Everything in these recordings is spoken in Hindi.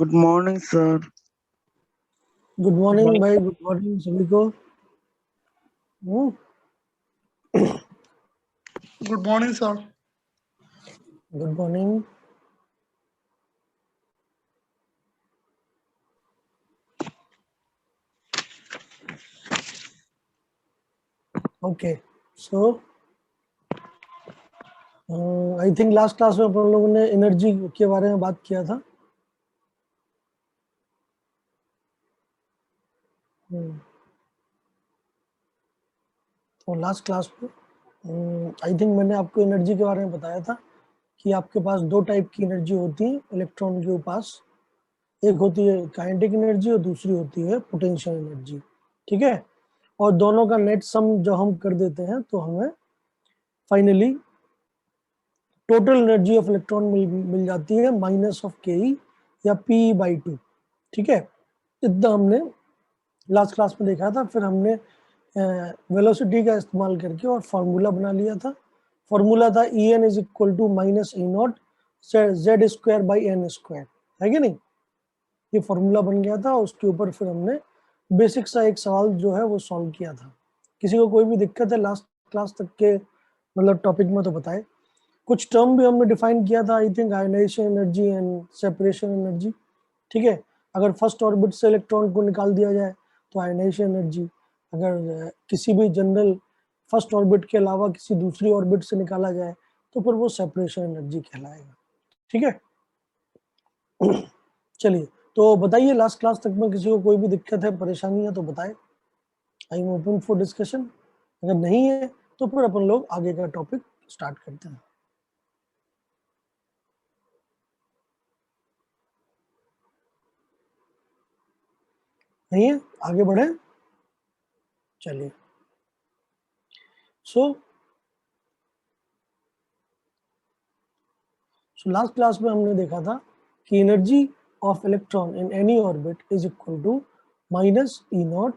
Good morning sir. Good morning भाई, गुड मॉर्निंग सभी को। Good morning sir. Good morning. Okay, so I think last class में अपन लोगों ने एनर्जी के बारे में बात किया था। तो लास्ट क्लास में आई थिंक मैंने आपको एनर्जी के बारे में बताया था कि आपके पास दो टाइप की एनर्जी होती है इलेक्ट्रॉन के पास। एक होती है काइनेटिक एनर्जी और दूसरी होती है पोटेंशियल एनर्जी। ठीक है, और दोनों का नेट सम जब हम कर देते हैं तो हमें finally total energy of electron मिल जाती है माइनस ऑफ के या Pe/2। ठीक है, इतना हमने लास्ट क्लास में देखा था। फिर हमने वेलोसिटी का इस्तेमाल करके और फार्मूला बना लिया था। फार्मूला था En is equal to minus E0 Z square by n square, है कि नहीं। ये फार्मूला बन गया था, उसके ऊपर फिर हमने बेसिक सा एक सवाल जो है वो सॉल्व किया था। किसी को कोई भी दिक्कत है लास्ट क्लास तक के मतलब टॉपिक में तो बताए। कुछ टर्म भी हमने डिफाइन किया था, I think ionisation energy and separation energy. ठीक है, अगर फर्स्ट ऑर्बिट से इलेक्ट्रॉन को निकाल दिया जाए तो आयनाइजेशन एनर्जी, अगर किसी भी जनरल फर्स्ट ऑर्बिट के अलावा किसी दूसरी ऑर्बिट से निकाला जाए तो फिर वो सेपरेशन एनर्जी कहलाएगा। ठीक है, चलिए तो बताइए लास्ट क्लास तक में किसी को कोई भी दिक्कत है, परेशानी है तो बताए। I am open for discussion. अगर नहीं है तो फिर अपन लोग आगे का टॉपिक स्टार्ट करते हैं। नहीं है, आगे बढ़े। चलिए, सो लास्ट क्लास में हमने देखा था कि energy of electron in any orbit is equal to minus E0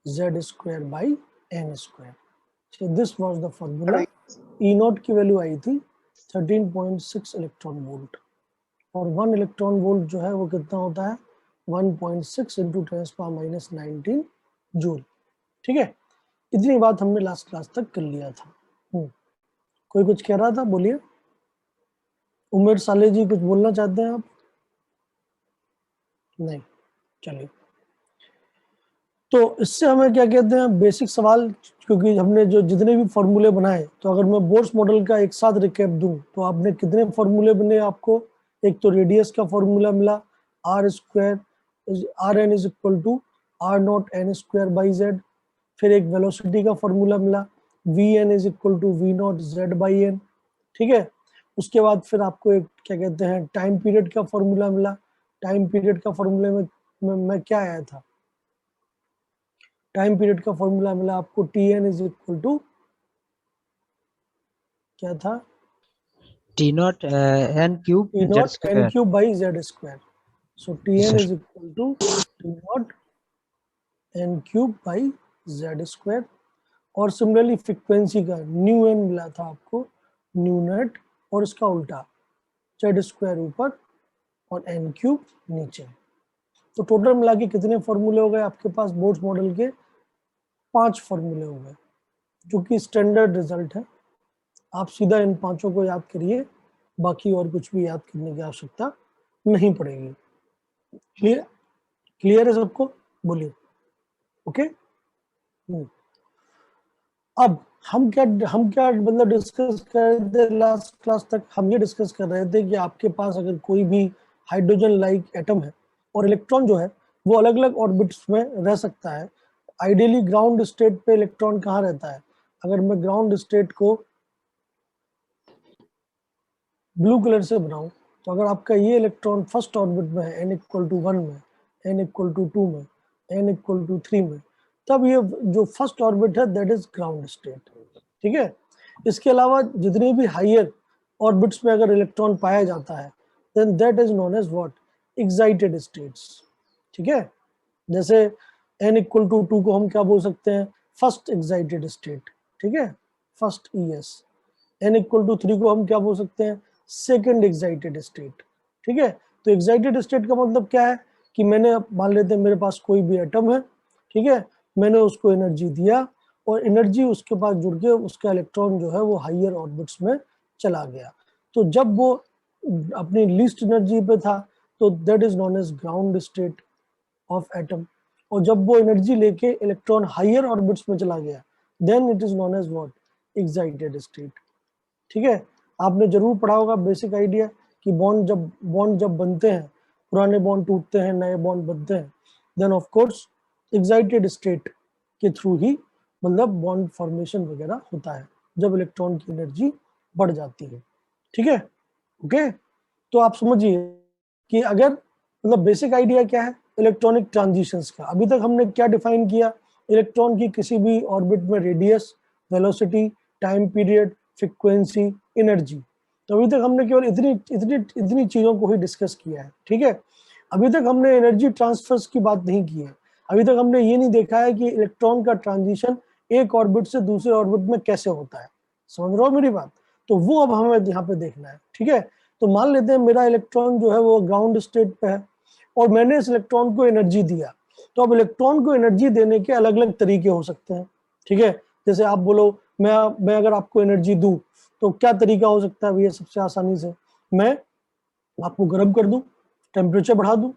Z square by n square. This was the formula. E0 की वैल्यू आई थी 13.6 इलेक्ट्रॉन वोल्ट, और 1 इलेक्ट्रॉन वोल्ट जो है वो कितना होता है 1.6 इंटू 10⁻⁹ जूल। ठीक है, इतनी बात हमने लास्ट क्लास तक कर लिया था। कोई कुछ कह रहा था, बोलिए। उमेर साले जी कुछ बोलना चाहते हैं आप? नहीं, चलिए। तो इससे हमें क्या कहते हैं बेसिक सवाल, क्योंकि हमने जो जितने भी फॉर्मूले बनाए, तो अगर मैं बोर्स मॉडल का एक साथ रिकैप दूं तो आपने कितने फॉर्मूले बने आपको। एक तो रेडियस का फॉर्मूला मिला r square RN is equal to R0 N square by Z। फिर एक वेलोसिटी का फॉर्मूला मिला VN is equal to V0 Z by N। ठीक है, उसके बाद फिर आपको एक क्या कहते हैं टाइम पीरियड का फॉर्मूला मिला। टाइम पीरियड का फॉर्मूले में क्या आया था, टाइम पीरियड का फॉर्मूला मिला आपको Tn इज इक्वल टू क्या था T0 N cube Z T0 N square. Cube by Z square. So Tn is equal to T0 N cube by Z square. और सिमिलरली फ्रीक्वेंसी का न्यू एन मिला था आपको न्यू नेट, और इसका उल्टा Z स्क्वायर ऊपर और N क्यूब नीचे। तो टोटल मिला के कितने फॉर्मूले हो गए आपके पास बोर्ड्स मॉडल के? 5 फॉर्मूले हो गए, जो कि स्टैंडर्ड रिजल्ट है। आप सीधा इन 5 को याद करिए, बाकी और कुछ भी याद करने की आवश्यकता नहीं पड़ेगी। क्लियर? क्लियर है सबको? बोलिए। ओके। अब हम क्या मतलब डिस्कस कर रहे थे लास्ट क्लास तक? हम ये डिस्कस कर रहे थे कि आपके पास अगर कोई भी हाइड्रोजन लाइक एटम है और इलेक्ट्रॉन जो है वो अलग अलग ऑर्बिट्स में रह सकता है। आइडियली ग्राउंड स्टेट पे इलेक्ट्रॉन कहाँ रहता है? अगर मैं ग्राउंड स्टेट को ब्लू कलर से बनाऊं तो अगर आपका ये इलेक्ट्रॉन फर्स्ट ऑर्बिट में है n इक्वल टू 1 में, n इक्वल टू 2 में, n इक्वल टू 3 में, तब ये जो फर्स्ट ऑर्बिट है दैट इज ग्राउंड स्टेट। ठीक है, इसके अलावा जितनी भी हायर ऑर्बिट्स में अगर इलेक्ट्रॉन पाया जाता है then that is known as what, excited states. ठीक है, जैसे n इक्वल टू 2 को हम क्या बोल सकते हैं? First excited state. ठीक है, first ES। n equal to 3 को हम क्या बोल सकते हैं? Second excited state. ठीक है, तो एक्साइटेड स्टेट का मतलब क्या है कि मैंने, मान लेते हैं मेरे पास कोई भी एटम है, ठीक है, मैंने उसको एनर्जी दिया और एनर्जी उसके पास जुड़ के उसका इलेक्ट्रॉन जो है वो हायर ऑर्बिट्स में चला गया। तो जब वो अपनी लीस्ट एनर्जी पे था तो that is known as ground state of atom, और जब वो एनर्जी लेके इलेक्ट्रॉन हायर ऑर्बिट्स में चला गया then it is known as what, excited state. ठीक है, आपने जरूर पढ़ा होगा बेसिक आइडिया कि बॉन्ड जब बनते हैं, पुराने बॉन्ड टूटते हैं, नए बॉन्ड बनते हैं, then of course excited state के थ्रू ही मतलब बॉन्ड फॉर्मेशन वगैरह होता है जब इलेक्ट्रॉन की एनर्जी बढ़ जाती है। ठीक है, ओके। तो आप समझिए कि अगर मतलब बेसिक आइडिया क्या है इलेक्ट्रॉनिक ट्रांजिशंस का। अभी तक हमने क्या डिफाइन किया, इलेक्ट्रॉन की किसी भी ऑर्बिट में radius, velocity, time period, frequency, energy. तो अभी तक हमने केवल इतनी चीजों को ही डिस्कस किया है। ठीक है, अभी तक हमने एनर्जी ट्रांसफर्स की बात नहीं की है। अभी तक हमने ये नहीं देखा है कि इलेक्ट्रॉन का ट्रांजिशन एक ऑर्बिट से दूसरे ऑर्बिट में कैसे होता है। समझ रहे हो मेरी बात? तो वो अब हमें यहाँ पे देखना है। ठीक है, तो मान लेते हैं मेरा इलेक्ट्रॉन जो है वो ग्राउंड स्टेट पे है और मैंने इस इलेक्ट्रॉन को एनर्जी दिया। तो अब इलेक्ट्रॉन को एनर्जी देने के अलग अलग तरीके हो सकते हैं। ठीक है, जैसे आप बोलो मैं अगर आपको एनर्जी दूं तो क्या तरीका हो सकता है भैया? सबसे आसानी से मैं आपको गर्म कर दूं, टेम्परेचर बढ़ा दूं।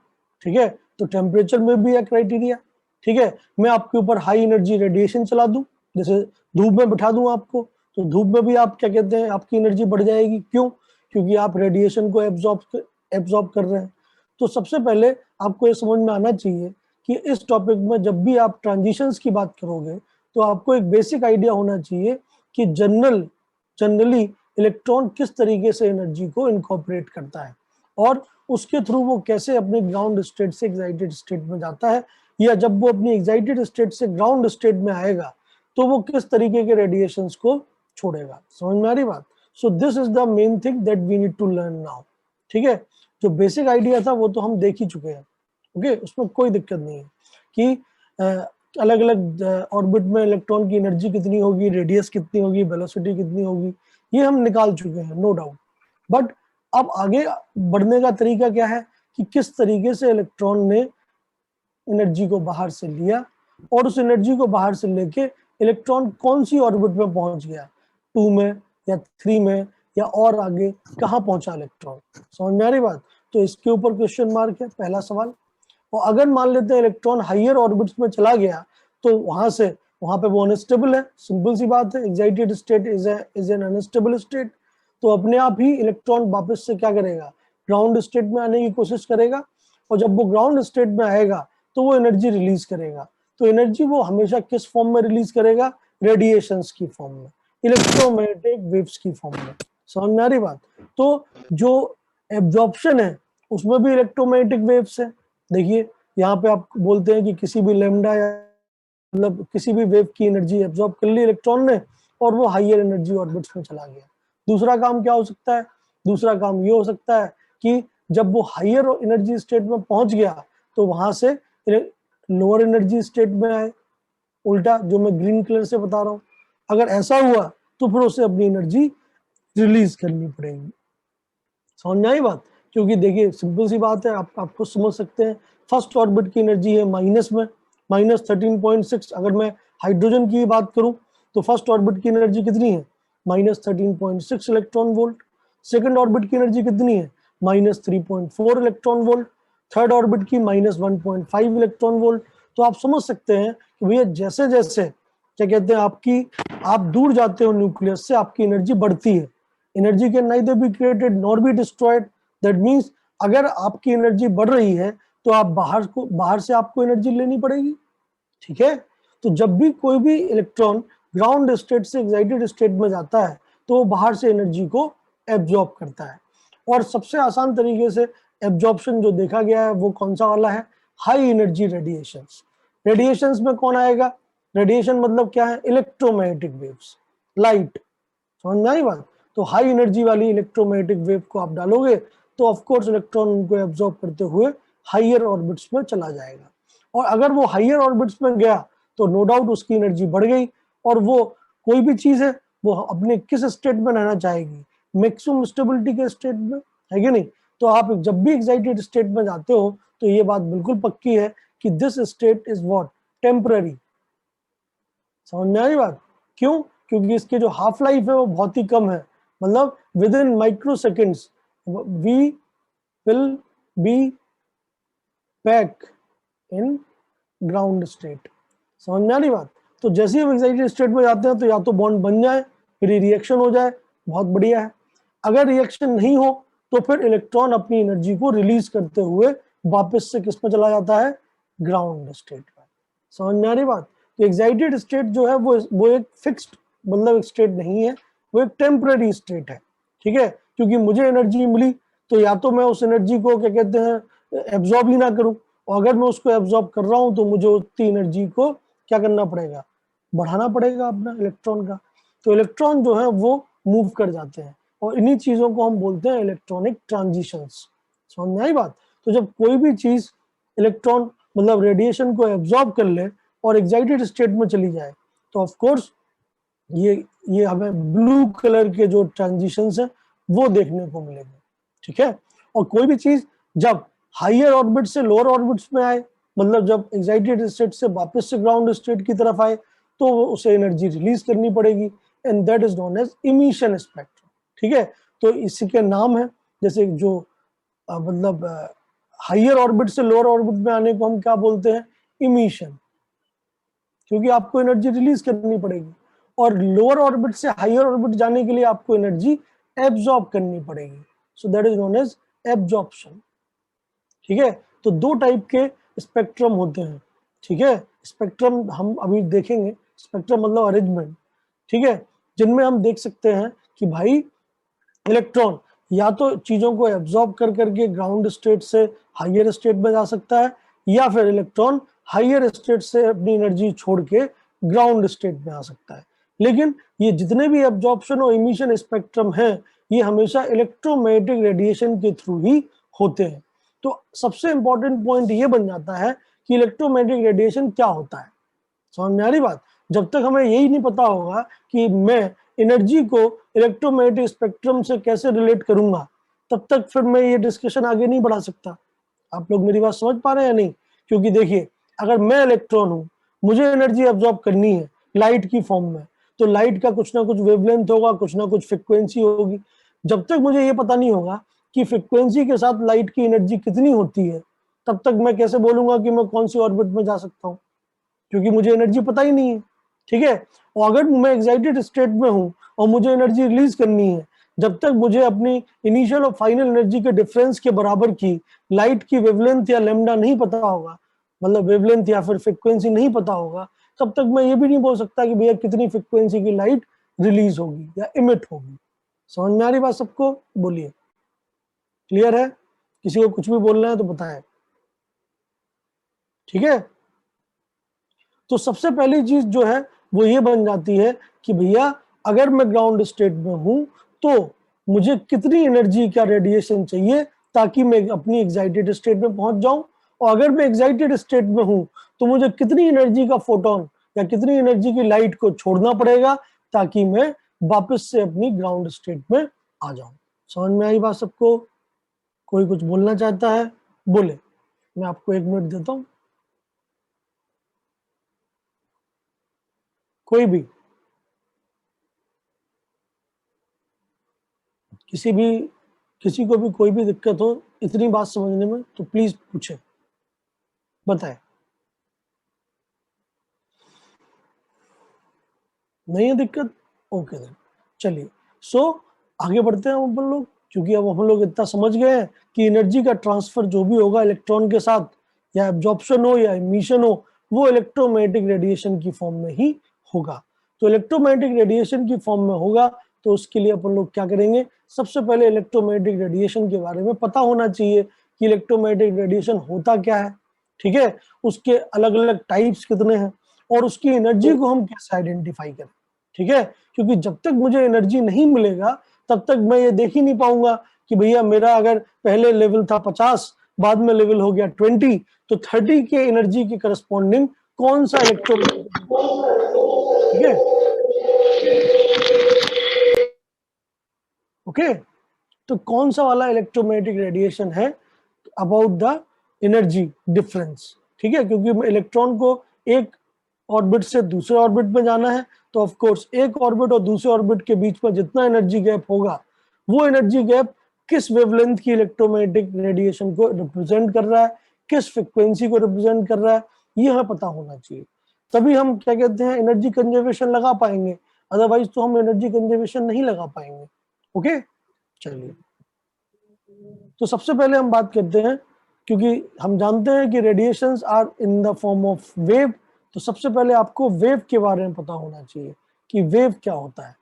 ठीक है, तो टेम्परेचर में भी है क्राइटेरिया। ठीक है, मैं आपके ऊपर हाई एनर्जी रेडिएशन चला दूं, जैसे धूप में बिठा दूं आपको, तो धूप में भी आप क्या कहते हैं आपकी एनर्जी बढ़ जाएगी। क्यों? क्योंकि आप रेडिएशन को एब्जॉर्ब कर रहे हैं। तो सबसे पहले आपको ये समझ में आना चाहिए कि इस टॉपिक में जब भी आप ट्रांजिशंस की बात करोगे तो आपको एक बेसिक आइडिया होना चाहिए कि जनरली इलेक्ट्रॉन किस तरीके से एनर्जी को इनकॉर्पोरेट करता है और उसके थ्रू वो कैसे अपने ग्राउंड स्टेट से एक्साइटेड स्टेट में जाता है, या जब वो अपनी एक्साइटेड स्टेट से ग्राउंड स्टेट में आएगा तो वो किस तरीके के रेडिएशंस को छोड़ेगा। समझ में आ रही बात? So this is the main thing that we need to learn now. ठीक है, जो बेसिक आइडिया था वो तो हम देख ही चुके हैं। ओके, उसमें कोई दिक्कत नहीं है कि अलग अलग ऑर्बिट में इलेक्ट्रॉन की एनर्जी कितनी होगी, रेडियस कितनी होगी, वेलोसिटी कितनी होगी, ये हम निकाल चुके हैं, नो डाउट। बट अब आगे बढ़ने का तरीका क्या है कि किस तरीके से इलेक्ट्रॉन ने एनर्जी को बाहर से लिया और उस एनर्जी को बाहर से लेके इलेक्ट्रॉन कौन सी ऑर्बिट में पहुंच गया, 2 में या 3 में या और आगे कहाँ पहुंचा इलेक्ट्रॉन। समझ में आ रही बात? तो इसके ऊपर क्वेश्चन मार्क है, पहला सवाल। और अगर मान लेते हैं इलेक्ट्रॉन हायर ऑर्बिट्स में चला गया तो वहां पे वो अनस्टेबल है, सिंपल सी बात है, excited state is an unstable state. तो अपने आप ही इलेक्ट्रॉन वापस से क्या करेगा, ग्राउंड स्टेट में आने की कोशिश करेगा, और जब वो ग्राउंड स्टेट में आएगा तो वो एनर्जी रिलीज करेगा। तो एनर्जी वो हमेशा किस फॉर्म में रिलीज करेगा? रेडिएशंस की फॉर्म में, इलेक्ट्रोमैग्नेटिक वेव्स की फॉर्म में। समझ में आ रही बात? तो जो एब्जॉर्प्शन है उसमें भी इलेक्ट्रोमैग्नेटिक वेव्स है। देखिए यहाँ पे आप बोलते हैं कि किसी भी लैम्डा या मतलब किसी भी वेव की एनर्जी एब्जॉर्ब कर ली इलेक्ट्रॉन ने और वो हायर एनर्जी ऑर्बिट्स में चला गया। दूसरा काम क्या हो सकता है? दूसरा काम ये हो सकता है कि जब वो हायर एनर्जी स्टेट में पहुंच गया तो वहां से लोअर एनर्जी स्टेट में आए, उल्टा जो मैं ग्रीन कलर से बता रहा हूँ। अगर ऐसा हुआ तो फिर उसे अपनी एनर्जी रिलीज करनी पड़ेगी। समझ में आई बात? क्योंकि देखिए सिंपल सी बात है, आपको समझ सकते हैं, फर्स्ट ऑर्बिट की एनर्जी है माइनस में, -13.6। अगर मैं हाइड्रोजन की बात करूं तो फर्स्ट ऑर्बिट की एनर्जी कितनी है? -13.6 इलेक्ट्रॉन वोल्ट। सेकंड ऑर्बिट की एनर्जी कितनी है? -3.4 इलेक्ट्रॉन वोल्ट। थर्ड ऑर्बिट की -1.5 इलेक्ट्रॉन वोल्ट। तो आप समझ सकते हैं कि भैया जैसे जैसे क्या कहते हैं आप दूर जाते हो न्यूक्लियस से, आपकी एनर्जी बढ़ती है। Energy can neither be created nor be destroyed. That means अगर आपकी एनर्जी बढ़ रही है तो आप बाहर से आपको एनर्जी लेनी पड़ेगी। ठीक है, तो जब भी कोई भी इलेक्ट्रॉन ग्राउंड स्टेट से एक्साइटेड स्टेट में जाता है तो वो बाहर से एनर्जी को एब्जॉर्ब करता है। और सबसे आसान तरीके से एब्जॉर्प्शन जो देखा गया है वो कौन सा वाला है? High energy radiations. रेडिएशंस में कौन आएगा? रेडिएशन मतलब क्या है? Electromagnetic waves, light. समझ में आई बात? तो हाई एनर्जी वाली इलेक्ट्रोमैग्नेटिक वेव को आप डालोगे तो ऑफ कोर्स इलेक्ट्रॉन उनको एब्जॉर्ब करते हुए हायर ऑर्बिट्स में चला जाएगा। और अगर वो हायर ऑर्बिट्स में गया तो नो डाउट उसकी एनर्जी बढ़ गई, और वो कोई भी चीज है वो अपने किस स्टेट में रहना चाहेगी? मैक्सिमम स्टेबिलिटी के स्टेट में, है कि नहीं? तो आप जब भी एक्साइटेड स्टेट में जाते हो तो ये बात बिल्कुल पक्की है कि this state is what, temporary. समझ में आ रही बात? क्यों? क्योंकि इसके जो हाफ लाइफ है वो बहुत ही कम है, मतलब within micro seconds we will be back in ground state. समझ में आ रही बात? तो जैसे ही हम एक्साइटेड स्टेट में जाते हैं तो या तो बॉन्ड बन जाए, फिर रिएक्शन हो जाए, बहुत बढ़िया है। अगर रिएक्शन नहीं हो तो फिर इलेक्ट्रॉन अपनी एनर्जी को रिलीज करते हुए वापस से किस में चला जाता है, ग्राउंड स्टेट में। समझ में आ रही बात? तो एक्साइटेड स्टेट जो है वो एक फिक्स्ड मतलब एक स्टेट नहीं है, वो एक टेम्पररी स्टेट है, ठीक है। क्योंकि मुझे एनर्जी मिली तो या तो मैं उस एनर्जी को क्या कहते हैं एब्जॉर्ब ही ना करूं, और अगर मैं उसको एब्जॉर्ब कर रहा हूं तो मुझे उतनी एनर्जी को क्या करना पड़ेगा, बढ़ाना पड़ेगा अपना इलेक्ट्रॉन का। तो इलेक्ट्रॉन जो है वो मूव कर जाते हैं और इन्हीं चीजों को हम बोलते हैं इलेक्ट्रॉनिक ट्रांजिशंस। समझ में आई बात? तो जब कोई भी चीज इलेक्ट्रॉन मतलब रेडिएशन को एब्जॉर्ब कर ले और एक्साइटेड स्टेट में चली जाए तो ऑफ कोर्स ये हमें ब्लू कलर के जो ट्रांजिशंस है वो देखने को मिलेंगे, ठीक है। और कोई भी चीज जब हायर ऑर्बिट से लोअर ऑर्बिट्स में आए, मतलब जब एक्साइटेड स्टेट से वापस से ग्राउंड स्टेट की तरफ आए, तो उसे एनर्जी रिलीज करनी पड़ेगी, and that is known as emission spectrum, ठीक है। तो इसी के नाम है, जैसे जो मतलब हायर ऑर्बिट से लोअर ऑर्बिट में आने को हम क्या बोलते हैं, इमिशन, क्योंकि आपको एनर्जी रिलीज करनी पड़ेगी। और लोअर ऑर्बिट से हायर ऑर्बिट जाने के लिए आपको एनर्जी एब्जॉर्ब करनी पड़ेगी, so that is known as absorption, ठीक है। तो दो टाइप के स्पेक्ट्रम होते हैं, ठीक है। स्पेक्ट्रम हम अभी देखेंगे, स्पेक्ट्रम मतलब अरेंजमेंट, ठीक है, जिनमें हम देख सकते हैं कि भाई इलेक्ट्रॉन या तो चीजों को एब्जॉर्ब कर करके ग्राउंड स्टेट से हायर स्टेट में जा सकता है, या फिर इलेक्ट्रॉन हायर स्टेट से अपनी एनर्जी छोड़ के ग्राउंड स्टेट में आ सकता है। लेकिन ये जितने भी एब्जॉर्प्शन और इमिशन स्पेक्ट्रम है ये हमेशा इलेक्ट्रोमैग्नेटिक रेडिएशन के थ्रू ही होते हैं। तो सबसे इंपॉर्टेंट पॉइंट ये बन जाता है कि इलेक्ट्रोमैग्नेटिक रेडिएशन क्या होता है। समझ में आ रही बात? जब तक हमें यही नहीं पता होगा कि मैं एनर्जी को इलेक्ट्रोमैग्नेटिक स्पेक्ट्रम से कैसे रिलेट करूंगा, तब तक फिर मैं ये डिस्कशन आगे नहीं बढ़ा सकता। आप लोग मेरी बात समझ पा रहे हैं या नहीं? क्योंकि देखिए, अगर मैं इलेक्ट्रॉन हूं, मुझे एनर्जी एब्जॉर्ब करनी है लाइट की फॉर्म में, तो लाइट का कुछ ना कुछ वेवलेंथ होगा, कुछ ना कुछ फ्रिक्वेंसी होगी। जब तक मुझे ये पता नहीं होगा कि फ्रिक्वेंसी के साथ लाइट की एनर्जी कितनी होती है, तब तक मैं कैसे बोलूंगा कि मैं कौन सी ऑर्बिट में जा सकता हूँ, क्योंकि मुझे एनर्जी पता ही नहीं है, ठीक है। और अगर मैं एक्साइटेड स्टेट में हूं और मुझे एनर्जी रिलीज करनी है, जब तक मुझे अपनी इनिशियल और फाइनल एनर्जी के डिफरेंस के बराबर की लाइट की वेवलेंथ या लेमडा नहीं पता होगा, मतलब वेवलेंथ या फिर फ्रिक्वेंसी नहीं पता होगा, तब तक मैं ये भी नहीं बोल सकता कि भैया कितनी फ्रिक्वेंसी की लाइट रिलीज होगी या इमिट होगी। समझ में आ रही बात सबको? बोलिए, क्लियर है? किसी को कुछ भी बोलना है तो बताएं, ठीक है। तो सबसे पहली चीज जो है वो ये बन जाती है कि भैया अगर मैं ग्राउंड स्टेट में हूं तो मुझे कितनी एनर्जी का रेडिएशन चाहिए ताकि मैं अपनी एक्साइटेड स्टेट में पहुंच जाऊं, और अगर मैं एक्साइटेड स्टेट में हूं तो मुझे कितनी एनर्जी का फोटोन या कितनी एनर्जी की लाइट को छोड़ना पड़ेगा ताकि मैं वापस से अपनी ग्राउंड स्टेट में आ जाऊं। समझ में आई बात सबको? कोई कुछ बोलना चाहता है बोले, मैं आपको 1 मिनट देता हूं, कोई भी, किसी को भी कोई भी दिक्कत हो इतनी बात समझने में तो प्लीज पूछे, बताए। नहीं है दिक्कत? ओके देन, चलिए। सो आगे बढ़ते हैं अपन लोग, क्योंकि अब अपन लोग इतना समझ गए हैं कि एनर्जी का ट्रांसफर जो भी होगा इलेक्ट्रॉन के साथ, या एब्जॉर्प्शन हो या इमिशन हो, वो इलेक्ट्रोमैग्नेटिक रेडिएशन की फॉर्म में ही होगा। तो इलेक्ट्रोमैग्नेटिक रेडिएशन की फॉर्म में होगा तो उसके लिए अपन लोग क्या करेंगे, सबसे पहले इलेक्ट्रोमैग्नेटिक रेडिएशन के बारे में पता होना चाहिए कि इलेक्ट्रोमैग्नेटिक रेडिएशन होता क्या है, ठीक है, उसके अलग अलग टाइप्स कितने हैं और उसकी एनर्जी को हम कैसे आइडेंटिफाई करें, ठीक है। क्योंकि जब तक मुझे एनर्जी नहीं मिलेगा तब तक मैं ये देख ही नहीं पाऊंगा कि भैया मेरा अगर पहले लेवल था 50, बाद में लेवल हो गया 20, तो 30 के एनर्जी के करस्पॉन्डिंग कौन सा इलेक्ट्रॉन, ठीक है, ओके। तो कौन सा वाला इलेक्ट्रोमैग्नेटिक रेडिएशन है अबाउट द एनर्जी डिफरेंस, ठीक है, क्योंकि इलेक्ट्रॉन को एक ऑर्बिट से दूसरे ऑर्बिट में जाना है, तो ऑफ कोर्स एक ऑर्बिट और दूसरे ऑर्बिट के बीच में जितना एनर्जी गैप होगा, वो एनर्जी गैप किस वेवलेंथ की इलेक्ट्रोमैग्नेटिक रेडिएशन को रिप्रेजेंट कर रहा है, किस फ्रिक्वेंसी को रिप्रेजेंट कर रहा है, ये हमें पता होना चाहिए, तभी हम क्या कहते हैं एनर्जी कंजर्वेशन लगा पाएंगे, अदरवाइज तो हम एनर्जी कंजर्वेशन नहीं लगा पाएंगे। ओके, चलिए, तो सबसे पहले हम बात करते हैं, क्योंकि हम जानते हैं कि radiations are in the form of wave, तो सबसे पहले आपको वेव के बारे में पता होना चाहिए कि वेव क्या होता है,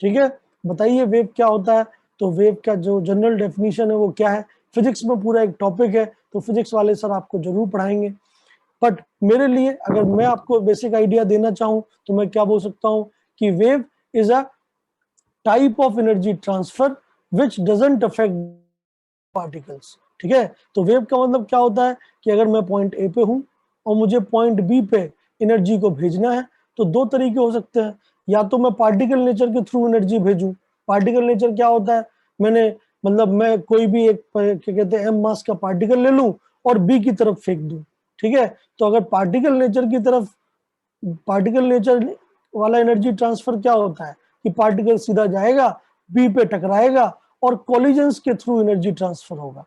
ठीक है, बताइए वेव क्या होता है। तो वेव का जो जनरल डेफिनेशन है वो क्या है, फिजिक्स में पूरा एक टॉपिक है, तो फिजिक्स वाले सर आपको जरूर पढ़ाएंगे, बट मेरे लिए अगर मैं आपको बेसिक आइडिया देना चाहूं तो मैं क्या बोल सकता हूं कि wave is a type of energy transfer which doesn't affect particles, ठीक है। तो वेव का मतलब क्या होता है कि अगर मैं पॉइंट ए पे हूं और मुझे पॉइंट बी पे एनर्जी को भेजना है, तो दो तरीके हो सकते हैं, या तो मैं पार्टिकल नेचर के थ्रू एनर्जी भेजूं। पार्टिकल नेचर क्या होता है, मैं कोई भी एक क्या कहते हैं एम मास का पार्टिकल ले लूं और बी की तरफ फेंक दूं, ठीक है। तो अगर पार्टिकल नेचर वाला एनर्जी ट्रांसफर क्या होता है कि पार्टिकल सीधा जाएगा, बी पे टकराएगा और कोलिजन्स के थ्रू एनर्जी ट्रांसफर होगा।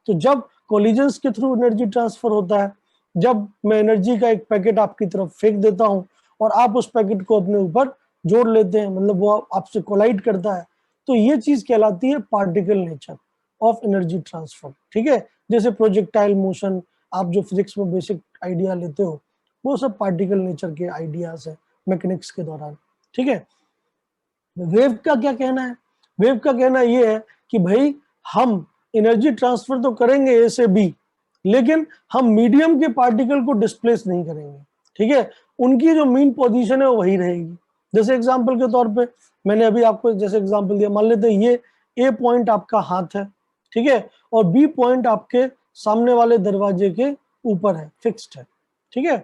तो जब कोलिजन्स के थ्रू एनर्जी ट्रांसफर होता है, जब मैं एनर्जी का एक पैकेट आपकी तरफ फेंक देता हूं और आप उस पैकेट को अपने ऊपर जोड़ लेते हैं, मतलब वो आपसे कोलाइड करता है, तो ये चीज कहलाती है particle nature of energy transfer, ठीक है। जैसे प्रोजेक्टाइल मोशन, आप जो फिजिक्स में बेसिक आइडिया लेते हो, वो सब पार्टिकल नेचर के आइडियाज है मैकेनिक्स के दौरान, ठीक है। वेव का क्या कहना है, वेव का कहना ये है कि भाई हम एनर्जी ट्रांसफर तो करेंगे ए से बी, लेकिन हम मीडियम के पार्टिकल को डिस्प्लेस नहीं करेंगे, ठीक है, उनकी जो मीन पोजीशन है वो वही रहेगी। जैसे एग्जांपल के तौर पे मैंने अभी आपको जैसे एग्जांपल दिया, मान लेते हैं ये ए पॉइंट आपका हाथ है, ठीक है, और बी पॉइंट आपके सामने वाले दरवाजे के ऊपर है, फिक्स्ड है, ठीक है।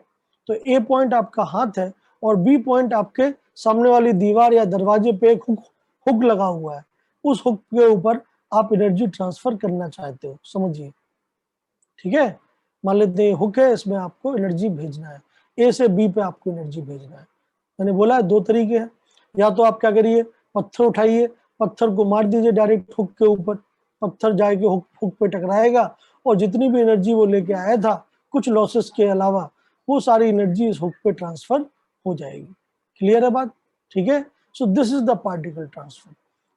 तो ए पॉइंट आपका हाथ है और बी पॉइंट आपके सामने वाली दीवार या दरवाजे पे एक हुक लगा हुआ है, उस हुक के ऊपर आप एनर्जी ट्रांसफर करना चाहते हो, समझिए, ठीक है। मान लेते हैं हुक है, इसमें आपको एनर्जी भेजना है, ए से बी पे आपको एनर्जी भेजना है। मैंने बोला है दो तरीके हैं, या तो आप क्या करिए, पत्थर उठाइए, पत्थर को मार दीजिए डायरेक्ट हुक के ऊपर, पत्थर जाके हुक पे टकराएगा और जितनी भी एनर्जी वो लेके आया था कुछ लॉसेस के अलावा, वो सारी एनर्जी इस हुक पे ट्रांसफर हो जाएगी। क्लियर है बात, ठीक है। So this is the particle transfer.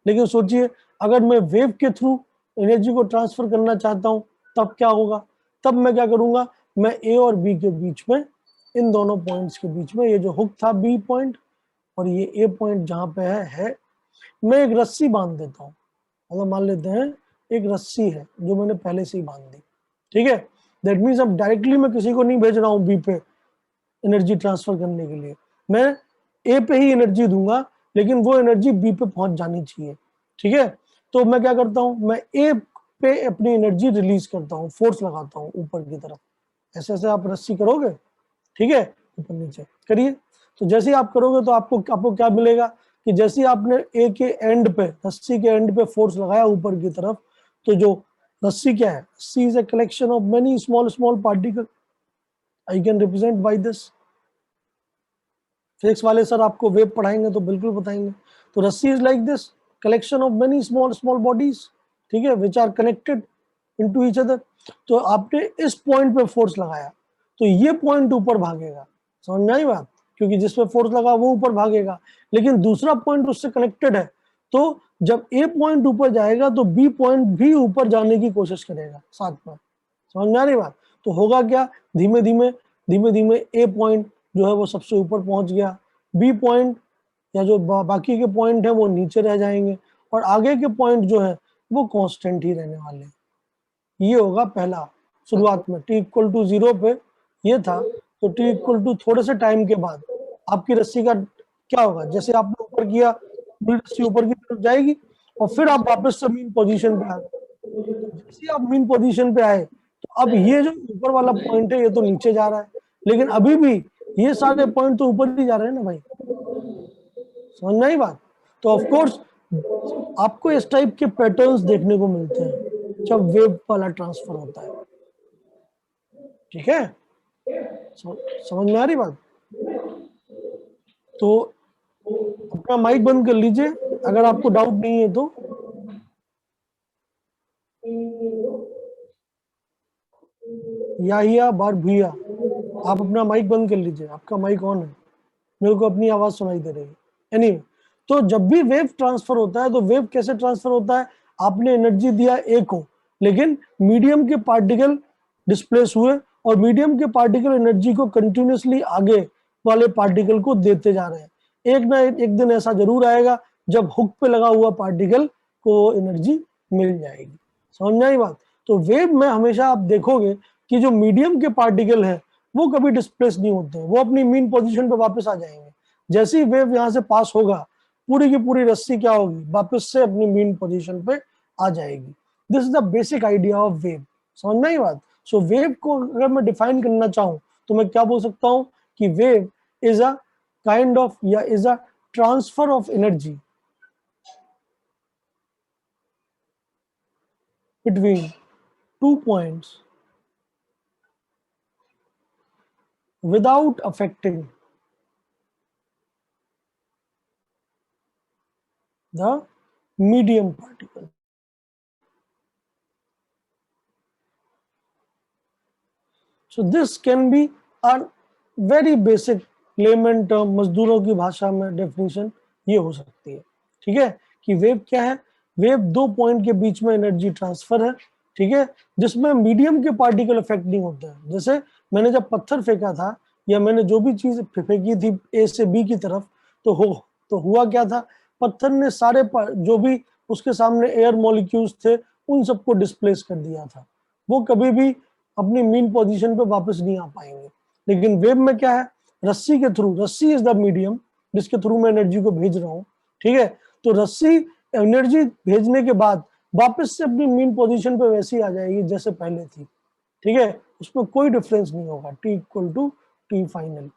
लेकिन सोचिए अगर मैं वेव के थ्रू एनर्जी को ट्रांसफर करना चाहता हूं तब क्या होगा, तब मैं क्या करूंगा, मैं ए और बी के बीच में, इन दोनों पॉइंट्स के बीच में, ये जो हुक था बी पॉइंट और ये ए पॉइंट जहां पे है, मैं एक रस्सी बांध देता हूँ। मतलब मान लेते हैं एक रस्सी है जो मैंने पहले से ही बांध दी, ठीक है। दैट मीन्स अब डायरेक्टली मैं किसी को नहीं भेज रहा हूँ बी पे एनर्जी ट्रांसफर करने के लिए, मैं ए पे ही एनर्जी दूंगा, लेकिन वो एनर्जी बी पे पहुंच जानी चाहिए, ठीक है। तो मैं क्या करता हूँ, मैं ए पे अपनी एनर्जी रिलीज करता हूँ, फोर्स लगाता हूँ ऊपर की तरफ, ऐसे ऐसे आप रस्सी करोगे, ठीक है, ऊपर नीचे करिए। तो जैसे ही आप करोगे तो आपको क्या मिलेगा कि जैसे ही आपने ए के एंड पे, रस्सी के एंड पे फोर्स लगाया ऊपर की तरफ, तो जो रस्सी क्या है, रस्सी is a collection of many small small particle, I can represent by this. Physics वाले सर आपको वेव पढ़ाएंगे तो बिल्कुल बताएंगे। तो रस्सी is like this, collection of many small small bodies, ठीक है, which are connected into each other. तो आपने इस पॉइंट पे फोर्स लगाया तो ये पॉइंट ऊपर भागेगा, समझ में आई बात, क्योंकि जिसपे फोर्स लगा वो ऊपर भागेगा, लेकिन दूसरा पॉइंट उससे कनेक्टेड है, तो जब ए पॉइंट ऊपर जाएगा तो बी पॉइंट भी ऊपर जाने की कोशिश करेगा साथ में, समझ में आ रही बात। तो होगा क्या, धीमे धीमे ए पॉइंट जो है वो सबसे ऊपर पहुंच गया, बी पॉइंट या जो बाकी के पॉइंट है वो नीचे रह जाएंगे, और आगे के पॉइंट जो है वो कांस्टेंट ही रहने वाले हैं। ये होगा पहला, शुरुआत में t इक्वल टू 0 पे ये था, तो t इक्वल टू थोड़े से टाइम के बाद आपकी रस्सी का क्या होगा, जैसे आपने ऊपर किया पूरी रस्सी ऊपर की तरफ जाएगी और फिर आप वापस से मीन पोजीशन पे आ गए। जैसे आप मीन पोजीशन पे आए तो अब ये जो ऊपर वाला पॉइंट है ये तो नीचे जा रहा है, लेकिन अभी भी ये सारे पॉइंट तो ऊपर ही जा रहे हैं ना भाई, समझ में आई बात। तो ऑफ कोर्स आपको इस टाइप के पैटर्न्स देखने को मिलते हैं जब वेव वाला ट्रांसफर होता है। ठीक है, समझ में आ रही बात? तो अपना माइक बंद कर लीजिए अगर आपको डाउट नहीं है तो। या बार भूया, आप अपना माइक बंद कर लीजिए, आपका माइक ऑन है, मेरे को अपनी आवाज सुनाई दे रही है। एनीवे, तो जब भी वेव ट्रांसफर होता है तो वेव कैसे ट्रांसफर होता है? आपने एनर्जी दिया ए को, लेकिन मीडियम के पार्टिकल डिस्प्लेस हुए और मीडियम के पार्टिकल एनर्जी को कंटिन्यूसली आगे वाले पार्टिकल को देते जा रहे हैं। एक ना एक दिन ऐसा जरूर आएगा जब हुक पे लगा हुआ पार्टिकल को एनर्जी मिल जाएगी। समझ में आई बात? तो वेव में हमेशा आप देखोगे कि जो मीडियम के पार्टिकल है वो कभी डिस्प्लेस नहीं होते हैं, वो अपनी मीन पोजीशन पे वापस आ जाएंगे। जैसे ही वेव यहाँ से पास होगा, पूरी की पूरी रस्सी क्या होगी? वापस से अपनी मीन पोजीशन पे आ जाएगी। This is the basic idea of wave. समझ में आई बात? सो वेव को अगर मैं डिफाइन करना चाहूं तो मैं क्या बोल सकता हूं कि wave is a kind of या is a transfer of energy between 2 points without affecting the medium particle. So this can be a very basic layman term, मजदूरों की भाषा में डेफिनेशन ये हो सकती है। ठीक है, कि वेव क्या है? वेव दो पॉइंट के बीच में एनर्जी ट्रांसफर है, ठीक है, जिसमें मीडियम के पार्टिकल इफेक्ट नहीं होते हैं। जैसे मैंने जब पत्थर फेंका था या मैंने जो भी चीज फेंकी थी ए से बी की तरफ, तो हुआ क्या था? पत्थर ने सारे जो भी उसके सामने एयर मॉलिक्यूल्स थे उन सबको डिस्प्लेस कर दिया था। वो कभी भी अपनी मीन पोजीशन पे वापस नहीं आ पाएंगे। लेकिन वेव में क्या है? रस्सी के थ्रू, रस्सी इज द मीडियम जिसके थ्रू मैं एनर्जी को भेज रहा हूँ। ठीक है, तो रस्सी एनर्जी भेजने के बाद वापस से अपनी मीन पोजीशन पे वैसी आ जाएगी जैसे पहले थी। ठीक है, उसमें कोई डिफरेंस नहीं होगा। T equal to T final.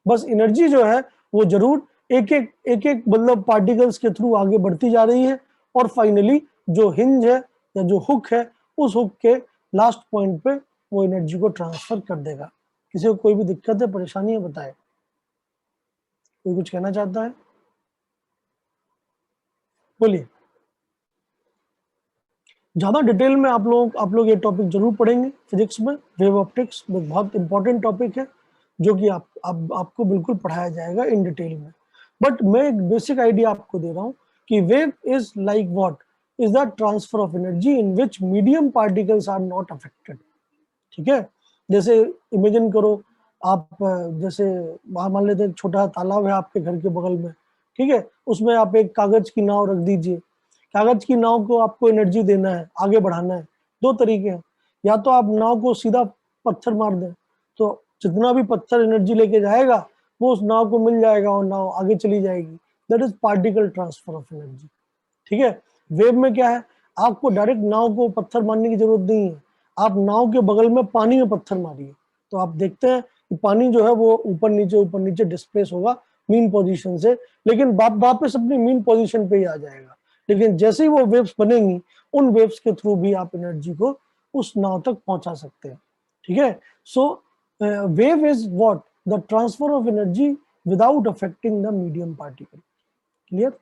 बस एनर्जी जो है वो जरूर एक एक मतलब पार्टिकल्स के थ्रू आगे बढ़ती जा रही है और फाइनली जो हिंज है या जो हुक है उस हुक के लास्ट पॉइंट पे वो एनर्जी को ट्रांसफर कर देगा। किसी को कोई भी दिक्कत है, परेशानी है, बताए? कोई कुछ कहना चाहता है? बोलिए। ज्यादा डिटेल में आप लोग ये टॉपिक जरूर पढ़ेंगे फिजिक्स में। वेव ऑप्टिक्स में बहुत इंपॉर्टेंट टॉपिक है जो कि आपको बिल्कुल पढ़ाया जाएगा इन डिटेल में। बट मैं एक बेसिक आइडिया आपको दे रहा हूँ कि wave is like what is the transfer of energy in which medium particles are not affected. ठीक है, जैसे इमेजिन करो आप जैसे मान लेते हैं छोटा तालाब है आपके घर के बगल में। ठीक है, उसमें आप एक कागज की नाव रख दीजिए। कागज की नाव को आपको एनर्जी देना है, आगे बढ़ाना है। दो तरीके हैं, या तो आप नाव को सीधा पत्थर मार दें तो जितना भी पत्थर एनर्जी लेके जाएगा वो उस नाव को मिल जाएगा और नाव आगे चली जाएगी। That is particle transfer of energy. ठीक है, वेव में क्या है? आपको डायरेक्ट नाव को पत्थर मारने की जरूरत नहीं है। आप नाव के बगल में पानी में पत्थर मारिए तो आप देखते हैं कि पानी जो है वो ऊपर नीचे डिस्प्लेस होगा मीन पोजीशन से, लेकिन वापस अपनी मीन पोजीशन पे ही आ जाएगा। लेकिन जैसे ही वो वेव्स बनेंगी उन वेव्स के थ्रू भी आप एनर्जी को उस नाव तक पहुंचा सकते हैं। ठीक है, so wave is what the transfer of energy without affecting the medium particle. Clear?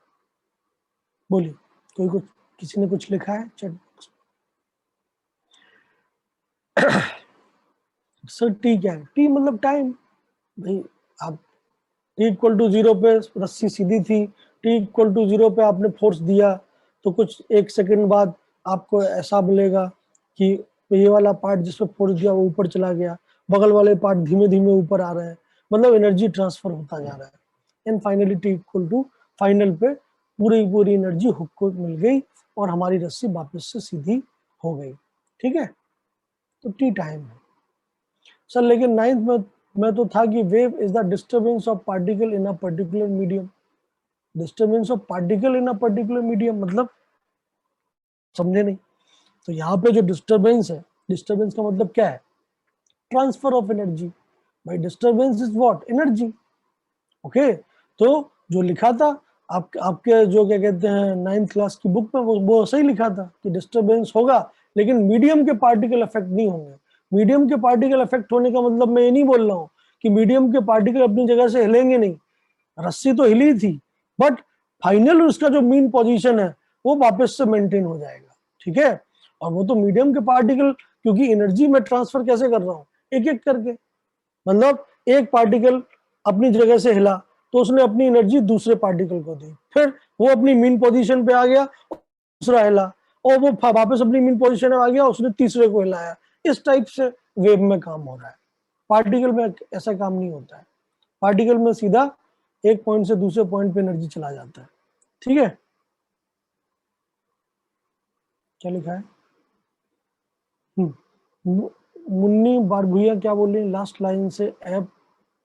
बोलिए, कोई कुछ, किसी ने कुछ लिखा है चैट बॉक्स में? सर टी क्या है? टी मतलब टाइम। भाई आप टी इक्वल टू 0 पे रस्सी सीधी थी, टी इक्वल टू 0 पे आपने फोर्स दिया तो कुछ एक सेकंड बाद आपको ऐसा मिलेगा कि ये वाला पार्ट जिसपे फोर्स दिया वो ऊपर चला गया, बगल वाले पार्ट धीमे धीमे ऊपर आ रहे हैं, मतलब एनर्जी ट्रांसफर होता जा रहा है। And finally T equal to final पे पूरी एनर्जी हुक को मिल गई और हमारी रस्सी वापस से सीधी हो गई। ठीक है, तो टी टाइम है सर। लेकिन नाइन्थ में तो था कि wave is the disturbance of particle in a particular medium. Disturbance of particle in a particular medium मतलब समझे नहीं? तो यहाँ पे जो डिस्टर्बेंस है, डिस्टर्बेंस का मतलब क्या है? Transfer of energy. भाई disturbance is what? Energy. Okay, तो जो लिखा था आपके जो क्या कहते हैं 9th क्लास की बुक में वो सही लिखा था कि डिस्टरबेंस होगा, लेकिन मीडियम के पार्टिकल इफेक्ट नहीं होंगे। मीडियम के पार्टिकल इफेक्ट होने का मतलब मैं ये नहीं बोल रहा हूँ कि मीडियम के पार्टिकल अपनी जगह से हिलेंगे नहीं, रस्सी तो हिली थी, बट फाइनल उसका जो मीन पोजीशन है वो वापस से मेंटेन हो जाएगा, ठीक है। और वो तो मीडियम के पार्टिकल, क्योंकि एनर्जी में ट्रांसफर कैसे कर रहा हूँ, एक एक करके, मतलब एक पार्टिकल अपनी जगह से हिला तो उसने अपनी एनर्जी दूसरे पार्टिकल को दी, फिर वो अपनी मीन पोजीशन पे आ गया, दूसरा हिला, और वो वापस अपनी मीन पोजीशन में आ गया, उसने तीसरे को हिलाया। इस टाइप से वेव में काम हो रहा है। पार्टिकल में ऐसा काम नहीं होता है। पार्टिकल में सीधा एक पॉइंट से दूसरे पॉइंट पे एनर्जी चला जाता है, ठीक है। क्या लिखा है? मुन्नी बार भैया क्या बोल रही है, लास्ट लाइन से ऐप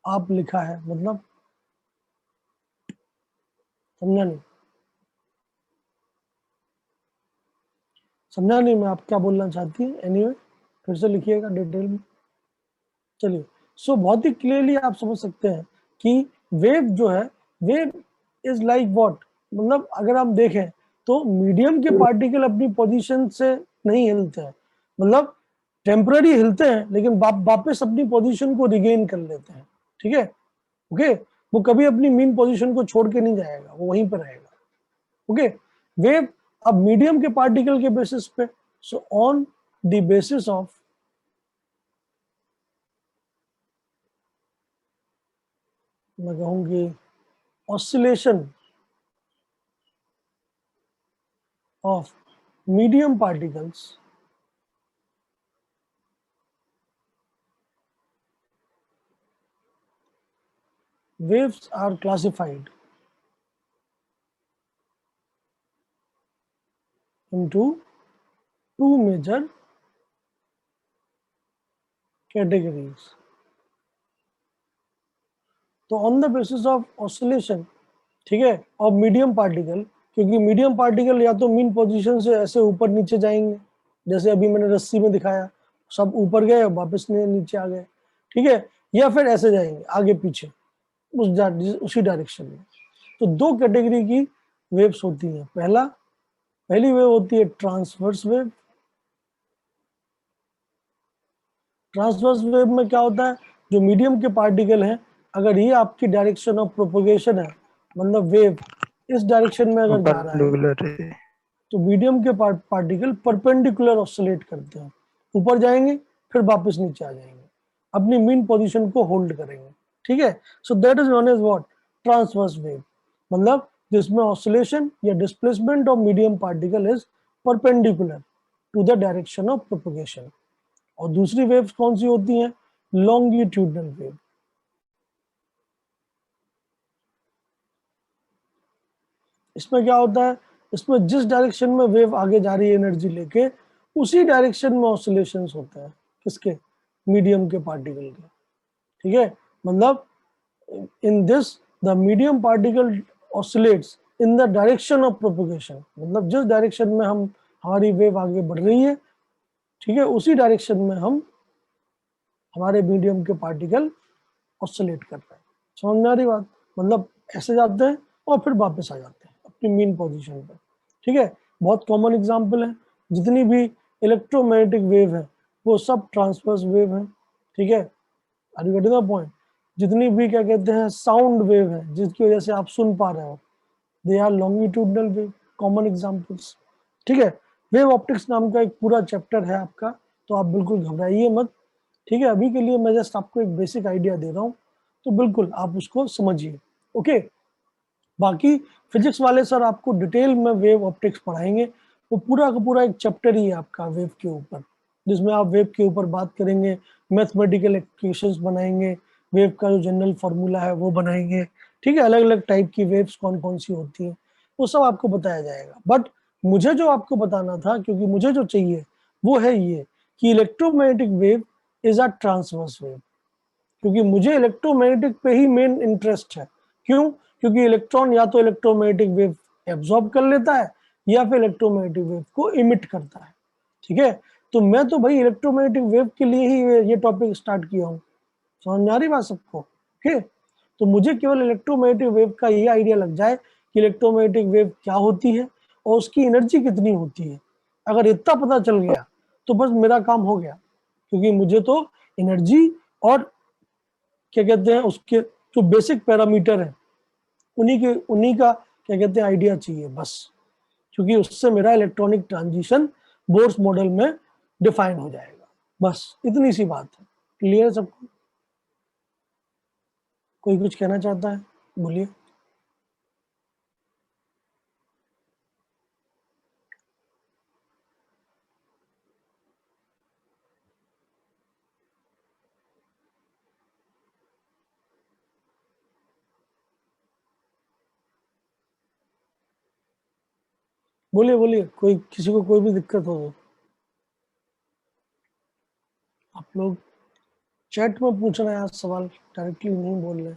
आप लिखा है, मतलब समझा नहीं, समझा नहीं मैं आप क्या बोलना चाहती है। एनीवे फिर से लिखिएगा डिटेल में। चलिए, सो बहुत ही क्लियरली आप समझ सकते हैं कि वेव जो है, वेव इज लाइक व्हाट, मतलब अगर आप देखें तो मीडियम के पार्टिकल अपनी पोजीशन से नहीं हिलते हैं, मतलब टेम्पररी हिलते हैं, लेकिन वापस अपनी पोजीशन को रिगेन कर लेते हैं, ठीक है। ओके, वो कभी अपनी मीन पोजीशन को छोड़ के नहीं जाएगा, वो वहीं पर रहेगा। ओके, वेव अब मीडियम के पार्टिकल के बेसिस पे, so on the basis of मैं कहूंगी oscillation of medium particles, waves are classified into two major categories. तो on the basis of oscillation, ठीक है, और मीडियम पार्टिकल, क्योंकि मीडियम पार्टिकल या तो मीन पोजीशन से ऐसे ऊपर नीचे जाएंगे, जैसे अभी मैंने रस्सी में दिखाया, सब ऊपर गए वापस नीचे आ गए, ठीक है, या फिर ऐसे जाएंगे आगे पीछे उसी डायरेक्शन में। तो दो कैटेगरी की वेव्स होती हैं। पहली वेव होती है ट्रांसवर्स वेव। ट्रांसवर्स वेव में क्या होता है, जो मीडियम के पार्टिकल हैं, अगर ये आपकी डायरेक्शन ऑफ प्रोपोगेशन है, मतलब वेव इस डायरेक्शन में अगर जा रहा है, तो मीडियम के पार्टिकल परपेंडिकुलर ऑसिलेट करते हैं, ऊपर जाएंगे फिर वापस नीचे आ जाएंगे, अपनी मीन पोजीशन को होल्ड करेंगे, ठीक है। So that is known as what, transverse wave, मतलब जिसमें ऑसिलेशन या displacement of medium particle is perpendicular to the direction of propagation. और दूसरी वेव्स कौन सी होती हैं, लॉन्गिट्यूडनल वेव। इसमें क्या होता है, इसमें जिस डायरेक्शन में वेव आगे जा रही है एनर्जी लेके, उसी डायरेक्शन में ऑसिलेशंस होते हैं, किसके, मीडियम के पार्टिकल के, ठीक है। मतलब in this the medium particle oscillates in the direction of propagation, मतलब जिस डायरेक्शन में हमारी वेव आगे बढ़ रही है, ठीक है, उसी डायरेक्शन में हमारे मीडियम के पार्टिकल ऑसिलेट कर रहे हैं। समझ में आ रही बात, मतलब ऐसे जाते हैं और फिर वापस आ जाते हैं अपनी मीन पोजीशन पे, ठीक है। बहुत कॉमन एग्जांपल है, जितनी भी इलेक्ट्रोमैग्नेटिक वेव है वो सब ट्रांसवर्स वेव है, ठीक है। Are you getting the point? जितनी भी क्या कहते हैं साउंड वेव है, जिसकी वजह से आप सुन पा रहे हो, they are longitudinal wave, common examples, ठीक है। वेव ऑप्टिक्स नाम का एक पूरा चैप्टर है आपका, तो आप बिल्कुल घबराइए मत, ठीक है। अभी के लिए मैं जस्ट आपको एक बेसिक आइडिया दे रहा हूँ, तो बिल्कुल आप उसको समझिए, ओके। बाकी फिजिक्स वाले सर आपको डिटेल में वेव ऑप्टिक्स पढ़ाएंगे, वो पूरा का पूरा एक चैप्टर ही है आपका वेव के ऊपर, जिसमें आप वेव के ऊपर बात करेंगे, मैथमेटिकल इक्वेशंस बनाएंगे, वेव का जो जनरल फार्मूला है वो बनाएंगे, ठीक है। अलग अलग टाइप की वेव्स कौन कौन सी होती हैं वो सब आपको बताया जाएगा। बट मुझे जो आपको बताना था, क्योंकि मुझे जो चाहिए वो है ये कि electromagnetic wave is a transverse wave, क्योंकि मुझे इलेक्ट्रोमैग्नेटिक पे ही मेन इंटरेस्ट है। क्यों? क्योंकि इलेक्ट्रॉन या तो इलेक्ट्रोमैग्नेटिक वेव एब्जॉर्ब कर लेता है या फिर इलेक्ट्रोमैग्नेटिक वेव को इमिट करता है, ठीक है। तो मैं तो भाई इलेक्ट्रोमैग्नेटिक वेव के लिए ही ये टॉपिक स्टार्ट किया हूँ, समझ में आ रही बात सबको? ओके, तो मुझे केवल इलेक्ट्रोमैग्नेटिक वेव का ये आइडिया लग जाए कि इलेक्ट्रोमैग्नेटिक वेव क्या होती है और उसकी एनर्जी कितनी होती है। अगर इतना पता चल गया तो बस मेरा काम हो गया, क्योंकि मुझे तो एनर्जी और क्या कहते हैं उसके जो बेसिक पैरामीटर है उन्हीं का क्या कहते हैं आइडिया चाहिए बस, क्योंकि उससे मेरा इलेक्ट्रॉनिक ट्रांजिशन बोर्स मॉडल में डिफाइन हो जाएगा। बस इतनी सी बात है। क्लियर है सबको? कोई कुछ कहना चाहता है? बोलिए। बोलिए बोलिए, कोई किसी को कोई भी दिक्कत हो तो आप लोग चैट में पूछ रहे हैं आज सवाल, डायरेक्टली नहीं बोल रहे।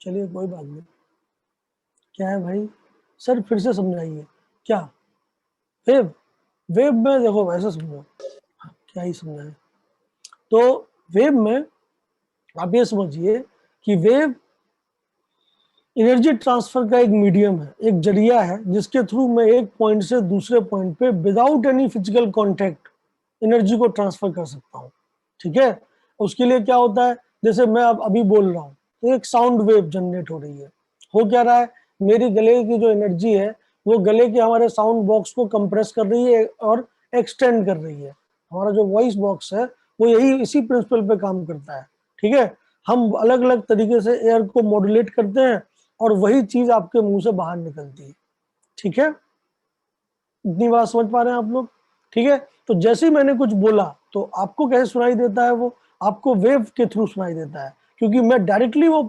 चलिए कोई बात नहीं। क्या है भाई? सर फिर से समझाइए। क्या? वेव? वेव में देखो वैसे समझो, क्या ही समझाए। तो वेव में आप ये समझिए कि वेव एनर्जी ट्रांसफर का एक मीडियम है, एक जरिया है जिसके थ्रू मैं एक पॉइंट से दूसरे पॉइंट पे without any physical contact energy को ट्रांसफर कर सकता हूँ। ठीक है? उसके लिए क्या होता है, जैसे मैं अब अभी बोल रहा हूँ तो एक साउंड वेव जनरेट हो रही है। हो क्या रहा है, मेरी गले की जो एनर्जी है वो गले के हमारे साउंड बॉक्स को कंप्रेस कर रही है और एक्सटेंड कर रही है। हमारा जो वॉइस बॉक्स है वो यही इसी प्रिंसिपल पे काम करता है। ठीक है? हम अलग अलग तरीके से एयर को मॉड्यूलेट करते हैं और वही चीज आपके मुंह से बाहर निकलती है। ठीक है? इतनी बात समझ पा रहे हैं आप लोग? ठीक है? तो जैसे ही मैंने कुछ बोला तो आपको कैसे सुनाई देता है? वो आपको वेव के थ्रू सुनाई देता है, क्योंकि मैं डायरेक्टली वो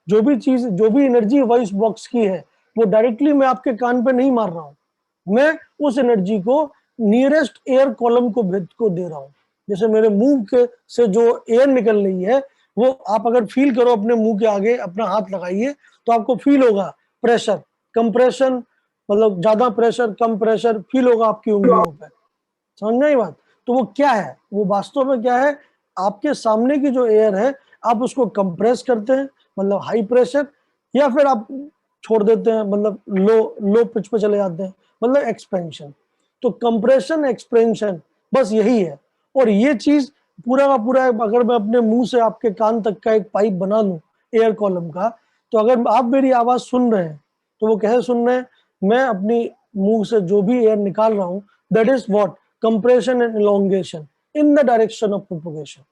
जो भी चीज, जो भी एनर्जी वॉइस बॉक्स की है वो डायरेक्टली मैं आपके कान पे नहीं मार रहा हूं। मैं उस एनर्जी को नियरेस्ट एयर कॉलम को दे रहा हूं। जैसे मेरे मुंह के से जो एयर निकल रही है वो आप अगर फील करो, अपने मुंह के आगे अपना हाथ लगाइए तो आपको फील होगा प्रेशर, कंप्रेशन, मतलब ज्यादा प्रेशर, कम प्रेशर फील होगा आपकी उंगलियों पे। समझ में आई बात? तो वो क्या है, वो वास्तव में क्या है, आपके सामने की जो एयर है आप उसको कंप्रेस करते हैं, मतलब हाई प्रेशर, या फिर आप छोड़ देते हैं, मतलब लो पिच पे चले जाते हैं, मतलब एक्सपेंशन। तो कंप्रेशन एक्सपेंशन बस यही है। और ये चीज पूरा का पूरा, अगर मैं अपने मुंह से आपके कान तक का एक पाइप बना लूं एयर कॉलम का, तो अगर आप मेरी आवाज सुन रहे हैं तो वो कैसे सुन रहे हैं, मैं अपनी मुंह से जो भी एयर निकाल रहा हूं that is what, compression and elongation in the direction of propagation.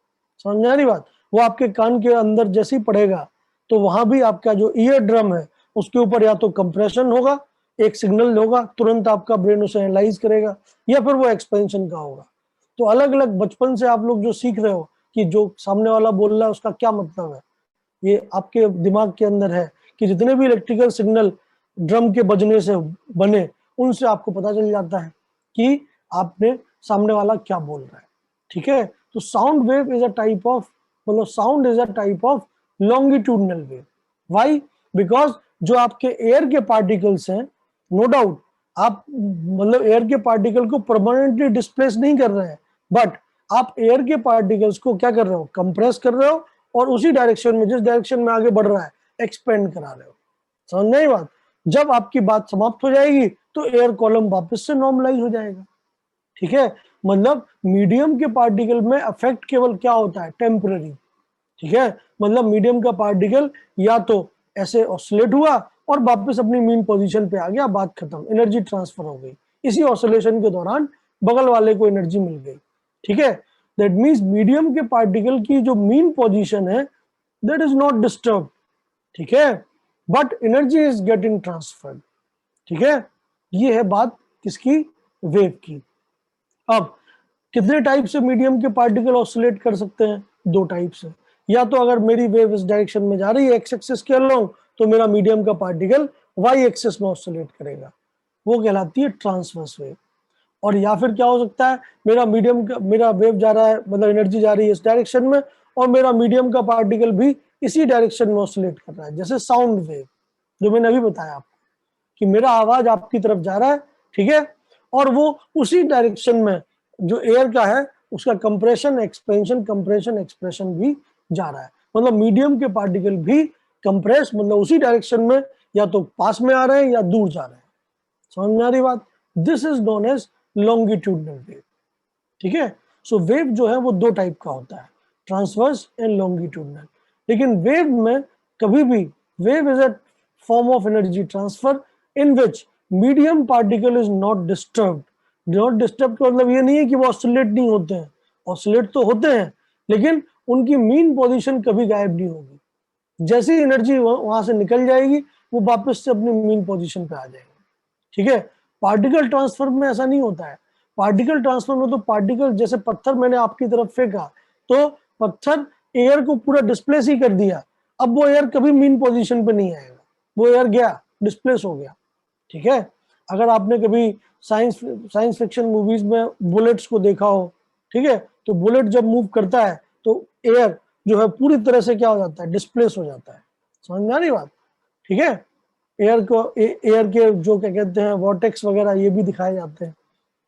समझ में आ रही बात? वो आपके कान के अंदर जैसे ही पड़ेगा तो वहां भी आपका जो ईयर ड्रम है उसके ऊपर या तो कंप्रेशन होगा, एक सिग्नल होगा, तुरंत आपका ब्रेन उसे एनालाइज करेगा, या फिर वो एक्सपेंशन का होगा। तो अलग अलग बचपन से आप लोग जो सीख रहे हो कि जो सामने वाला बोल रहा है उसका क्या मतलब है, ये आपके दिमाग के अंदर है कि जितने भी इलेक्ट्रिकल सिग्नल ड्रम के बजने से बने उनसे आपको पता चल जाता है कि आपने सामने वाला क्या बोल रहा है। ठीक है? तो sound wave is a type of, मतलब sound is a type of longitudinal wave. Why? Because जो आपके एयर के पार्टिकल्स हैं, नो डाउट आप मतलब एयर के पार्टिकल को परमानेंटली डिस्प्लेस नहीं कर रहे हैं, बट आप एयर के पार्टिकल्स को क्या कर रहे हो, कंप्रेस कर रहे हो और उसी डायरेक्शन में, जिस डायरेक्शन में आगे बढ़ रहा है, एक्सपेंड करा रहे हो। समझ में आई बात? जब आपकी बात समाप्त हो जाएगी तो एयर कॉलम वापस से नॉर्मलाइज हो जाएगा। ठीक है? मतलब मीडियम के पार्टिकल में अफेक्ट केवल क्या होता है, टेम्पररी। ठीक है? मतलब मीडियम का पार्टिकल या तो ऐसे ऑसिलेट हुआ और वापस अपनी मीन पोजीशन पे आ गया, बात खत्म, एनर्जी ट्रांसफर हो गई। इसी ऑसिलेशन के दौरान बगल वाले को एनर्जी मिल गई। ठीक है? दैट मीन्स मीडियम के पार्टिकल की जो मीन पोजीशन है दैट इज नॉट डिस्टर्ब। ठीक है? But energy is getting transferred. ठीक है? ये है बात किसकी, वेव की। अब कितने टाइप से मीडियम के पार्टिकल ऑसिलेट कर सकते हैं, दो टाइप से। या तो अगर मेरी वेव इस डायरेक्शन में जा रही है एक्स एक्सिस के अलोंग, तो मेरा मीडियम का पार्टिकल वाई एक्सिस में ऑसिलेट करेगा, वो कहलाती है ट्रांसवर्स वेव। और या फिर क्या हो सकता है, मेरा वेव जा रहा है, मतलब एनर्जी जा रही है इस डायरेक्शन में और मेरा मीडियम का पार्टिकल भी इसी डायरेक्शन में ऑसिलेट कर रहा है, जैसे साउंड वेव जो मैंने अभी बताया आपको कि मेरा आवाज आपकी तरफ जा रहा है। ठीक है? और वो उसी डायरेक्शन में जो एयर का है उसका कंप्रेशन एक्सप्रेशन भी जा रहा है। मतलब मीडियम के पार्टिकल भी कंप्रेस, मतलब उसी डायरेक्शन में या तो पास में आ रहे हैं या दूर जा रहे हैं। समझ में आ रही बात? This is known as longitudinal wave. ठीक है, सो वेव जो है वो दो टाइप का होता है, ट्रांसवर्स एंड लॉन्गिट्यूडनल। लेकिन वेव में कभी भी, wave is a form of energy transfer in which medium particle is not disturbed. Not disturb का मतलब ये नहीं है कि वो ऑसिलेट नहीं होते हैं, ऑसिलेट तो होते हैं, लेकिन उनकी मीन पोजीशन कभी गायब नहीं होगी। जैसी एनर्जी वहां से निकल जाएगी वो वापस से अपनी मीन पोजीशन पे आ जाएगी। ठीक है, पार्टिकल ट्रांसफर में ऐसा नहीं होता है। पार्टिकल ट्रांसफर में तो पार्टिकल, जैसे पत्थर मैंने आपकी तरफ फेंका तो पत्थर एयर को पूरा डिस्प्लेस ही कर दिया, अब वो एयर कभी मीन पोजीशन पे नहीं आएगा, वो एयर गया, डिस्प्लेस हो गया। ठीक है, अगर आपने कभी साइंस फिक्शन मूवीज में बुलेट्स को देखा हो, ठीक है, तो बुलेट जब मूव करता है तो एयर जो है पूरी तरह से क्या हो जाता है, डिस्प्लेस हो जाता है। समझ में आ रही बात? ठीक है, एयर को एयर के जो क्या कहते हैं वॉर्टेक्स वगैरह ये भी दिखाए जाते हैं।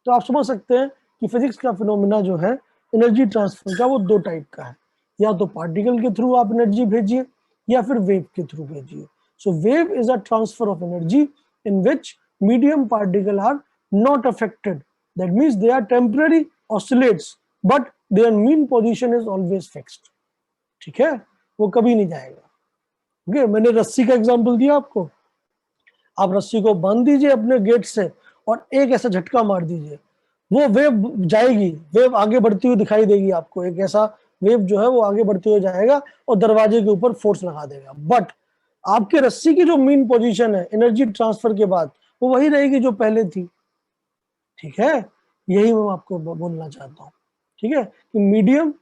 तो आप समझ सकते हैं कि फिजिक्स का फिनोमिना जो है एनर्जी ट्रांसफर का वो दो टाइप का है, या तो पार्टिकल के थ्रू आप एनर्जी भेजिए या फिर वेव के थ्रू भेजिए। So wave is a transfer of energy in which medium particle are not affected, that means they are temporary oscillates but their mean position is always fixed. ठीक है, वो कभी नहीं जाएगा। ओके, मैंने रस्सी का एग्जाम्पल दिया आपको, आप रस्सी को बांध दीजिए अपने गेट से और एक ऐसा झटका मार दीजिए, वो वेव जाएगी, वेव आगे बढ़ती हुई दिखाई देगी आपको, एक ऐसा वेव जो है वो आगे बढ़ते हुए जाएगा और दरवाजे के ऊपर फोर्स लगा देगा। बट आपके रस्सी की जो मीन पोजीशन है एनर्जी ट्रांसफर के बाद वो वही रहेगी जो पहले थी। ठीक है, यही मैं आपको बोलना चाहता हूँ। ठीक है, कि मीडियम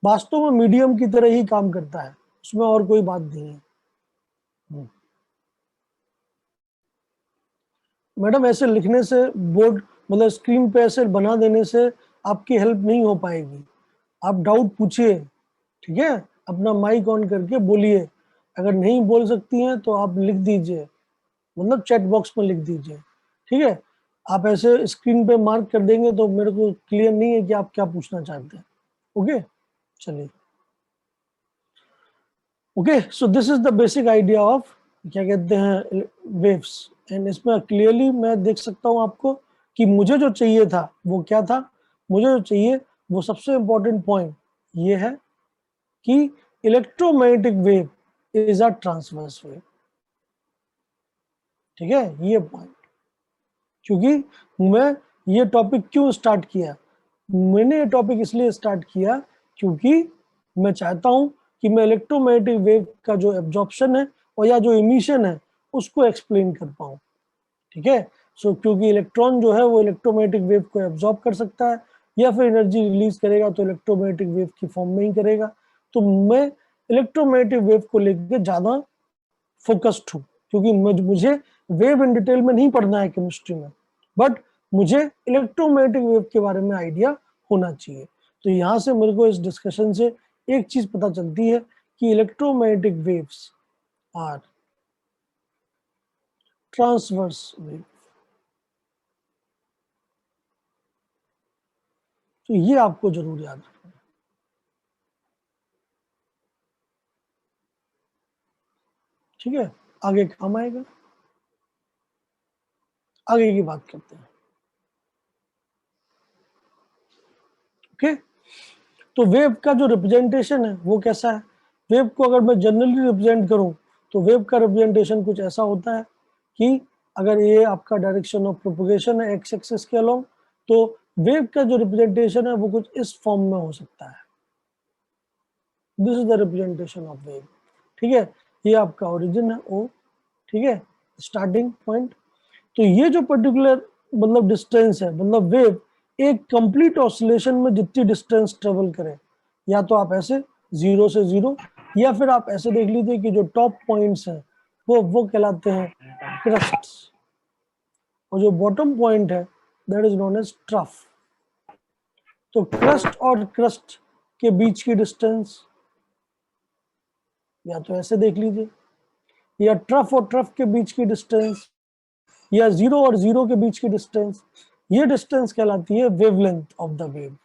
वास्तव में मीडियम की तरह ही काम करता है, उसमें और कोई बात नहीं है। मैडम ऐसे लिखने से बोर्ड मतलब स्क्रीन पे ऐसे बना देने से आपकी हेल्प नहीं हो पाएगी। आप डाउट पूछिए, ठीक है, अपना माइक ऑन करके बोलिए। अगर नहीं बोल सकती हैं तो आप लिख दीजिए, मतलब चैट बॉक्स में लिख दीजिए। ठीक है, आप ऐसे स्क्रीन पे मार्क कर देंगे तो मेरे को क्लियर नहीं है कि आप क्या पूछना चाहते हैं। ओके, चलिए। Okay, so this is the basic idea of क्या कहते हैं वेव्स। एंड इसमें क्लियरली मैं देख सकता हूँ आपको कि मुझे जो चाहिए था वो क्या था। मुझे जो चाहिए वो सबसे इंपॉर्टेंट पॉइंट ये है कि electromagnetic wave is a transverse wave. ठीक है, ये पॉइंट, क्योंकि मैं ये टॉपिक क्यों स्टार्ट किया, मैंने ये टॉपिक इसलिए स्टार्ट किया क्योंकि मैं चाहता हूं कि मैं इलेक्ट्रोमैग्नेटिक वेव का जो एब्जॉर्प्शन है और या जो इमिशन है उसको एक्सप्लेन कर पाऊं। ठीक है, सो क्योंकि इलेक्ट्रॉन जो है वो इलेक्ट्रोमैग्नेटिक वेव को एब्जॉर्ब कर सकता है या फिर एनर्जी रिलीज करेगा तो इलेक्ट्रोमैग्नेटिक वेव की फॉर्म में ही करेगा। तो मैं इलेक्ट्रोमैग्नेटिक वेव को लेकर ज्यादा फोकस्ड हूँ, क्योंकि मुझे वेव इन डिटेल में नहीं पढ़ना है केमिस्ट्री में, बट मुझे इलेक्ट्रोमैग्नेटिक वेव के बारे में आइडिया होना चाहिए। तो यहाँ से मेरे को इस डिस्कशन से एक चीज पता चलती है कि electromagnetic waves are transverse wave. तो ये आपको जरूर याद रखना है। ठीक है, आगे काम आएगा, आगे की बात करते हैं। ओके, तो वेव का जो रिप्रेजेंटेशन है वो कैसा है। वेव को अगर मैं जनरली रिप्रेजेंट करूं तो वेव का रिप्रेजेंटेशन कुछ ऐसा होता है कि अगर ये आपका डायरेक्शन ऑफ प्रोपगेशन है एक्स एक्सिस के अलोंग, तो वेव का जो रिप्रेजेंटेशन है वो कुछ इस फॉर्म में हो सकता है। This is the representation of wave. ठीक है, ये आपका ओरिजिन है ओ, ठीक है, स्टार्टिंग पॉइंट। तो ये जो पर्टिकुलर मतलब डिस्टेंस है, मतलब वेव एक कंप्लीट ऑसिलेशन में जितनी डिस्टेंस ट्रेवल करे, या तो आप ऐसे 0 से 0 या फिर आप ऐसे देख लीजिए कि जो टॉप पॉइंट्स हैं वो कहलाते हैं क्रस्ट, और जो बॉटम पॉइंट है that is known as trough. तो क्रस्ट और क्रस्ट के बीच की डिस्टेंस या तो ऐसे देख लीजिए, या ट्रफ और ट्रफ के बीच की डिस्टेंस, या 0 और 0 के बीच की डिस्टेंस, ये डिस्टेंस कहलाती है वेवलेंथ ऑफ द वेव।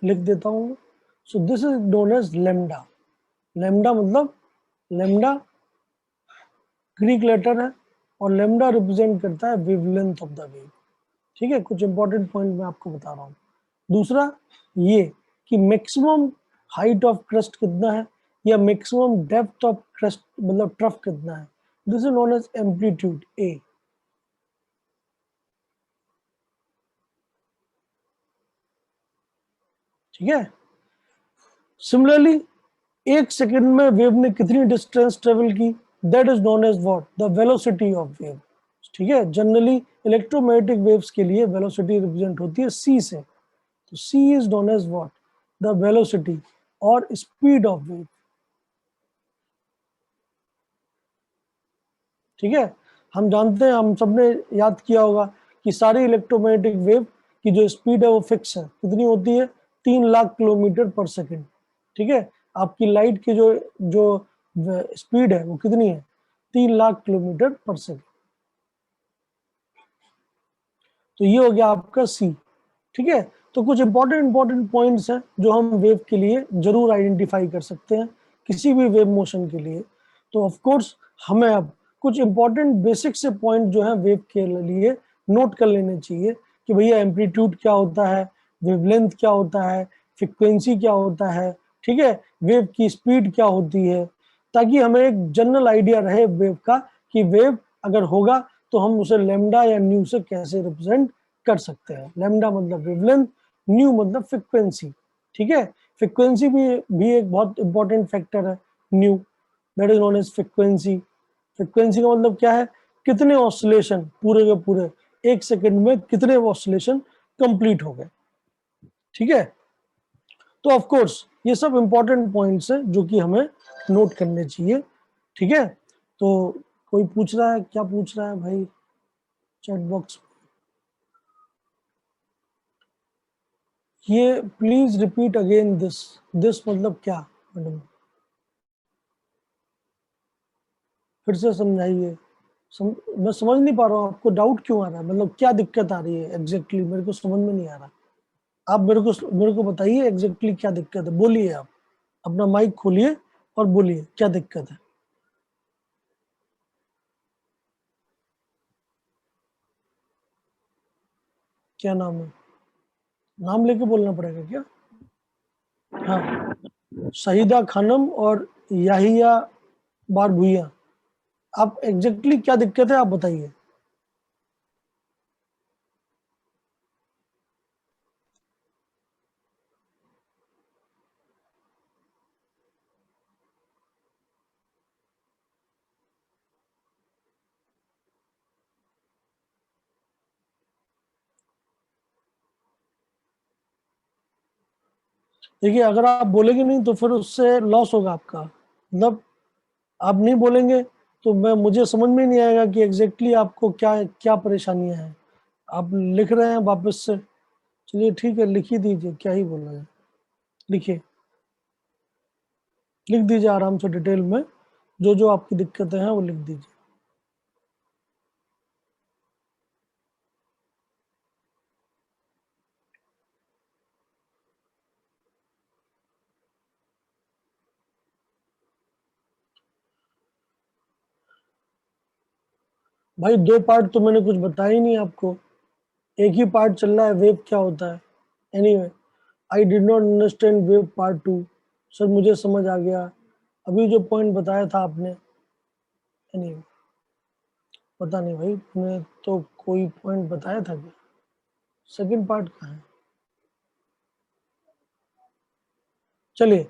लिख देता हूं, so this is known as lambda. Lambda मतलब लैम्डा ग्रीक लेटर है और लैम्डा रिप्रेजेंट करता है वेवलेंथ ऑफ द वेव। ठीक है, कुछ इंपॉर्टेंट पॉइंट मैं आपको बता रहा हूँ। दूसरा ये कि मैक्सिमम हाइट ऑफ क्रस्ट कितना है या मैक्सिमम डेप्थ ऑफ क्रस्ट मतलब ट्रफ कितना है, this is known as amplitude A. ठीक है, सिमिलरली 1 सेकंड में वेव ने कितनी डिस्टेंस ट्रेवल की, that is known as what, the velocity of wave. ठीक है, जनरली इलेक्ट्रोमैग्नेटिक वेव्स के लिए वेलोसिटी रिप्रेजेंट होती है c से, तो c is known as what, the velocity और स्पीड ऑफ वेव। ठीक है, हम जानते हैं, हम सबने याद किया होगा कि सारी इलेक्ट्रोमैग्नेटिक वेव की जो स्पीड है वो फिक्स है, कितनी होती है, 3 लाख किलोमीटर पर सेकंड। ठीक है, आपकी लाइट की जो जो स्पीड है वो कितनी है, 3 लाख किलोमीटर पर सेकंड। तो ये हो गया आपका सी। ठीक है, तो कुछ इंपॉर्टेंट पॉइंट्स हैं जो हम वेव के लिए जरूर आइडेंटिफाई कर सकते हैं, किसी भी वेव मोशन के लिए। तो ऑफ कोर्स हमें अब कुछ इंपॉर्टेंट बेसिक से पॉइंट जो है वेव के लिए नोट कर लेने चाहिए कि भैया एम्पलीट्यूड क्या होता है, वेवलेंथ क्या होता है, फ्रिक्वेंसी क्या होता है, ठीक है, वेव की स्पीड क्या होती है, ताकि हमें एक जनरल आइडिया रहे वेव का कि वेव अगर होगा तो हम उसे लैम्डा या न्यू से कैसे रिप्रेजेंट कर सकते हैं। लैम्डा मतलब वेवलेंथ, न्यू मतलब फ्रिक्वेंसी। ठीक है, फ्रिक्वेंसी भी एक बहुत इंपॉर्टेंट फैक्टर है, nu, that is known as frequency. Frequency का मतलब क्या है, कितने ऑसिलेशन पूरे के पूरे 1 सेकंड में कितने ऑसिलेशन कंप्लीट हो गए। ठीक है, तो ऑफ कोर्स ये सब इंपॉर्टेंट पॉइंट्स हैं जो कि हमें नोट करने चाहिए। ठीक है, तो कोई पूछ रहा है, क्या पूछ रहा है भाई चैट बॉक्स? ये प्लीज रिपीट अगेन दिस मतलब क्या मैडम, फिर से समझाइए। मैं समझ नहीं पा रहा हूँ, आपको डाउट क्यों आ रहा है, मतलब क्या दिक्कत आ रही है एग्जैक्टली, मेरे को समझ में नहीं आ रहा। आप मेरे को बताइए एग्जैक्टली क्या दिक्कत है, बोलिए। आप अपना माइक खोलिए और बोलिए क्या दिक्कत है। क्या नाम है, नाम लेके बोलना पड़ेगा क्या? हाँ, शहीदा खानम और याहिया बार भुइया, आप एग्जैक्टली क्या दिक्कत है आप बताइए। देखिए, अगर आप बोलेंगे नहीं तो फिर उससे लॉस होगा आपका, मतलब आप नहीं बोलेंगे तो मैं मुझे समझ में नहीं आएगा कि एग्जैक्टली आपको क्या क्या परेशानियां हैं। आप लिख रहे हैं वापस से, चलिए ठीक है, लिख ही दीजिए, क्या ही बोल रहे हैं, लिखिए, लिख दीजिए आराम से डिटेल में, जो जो आपकी दिक्कतें हैं वो लिख दीजिए। भाई 2 पार्ट तो मैंने कुछ बताया ही नहीं आपको, एक ही पार्ट चल रहा है, वेव क्या होता है। Anyway, I did not understand wave part 2। Sir मुझे समझ आ गया, अभी जो पॉइंट बताया था आपने। एनीवे, पता नहीं भाई, तुमने तो कोई पॉइंट बताया था क्या, सेकंड पार्ट कहाँ है? चलिए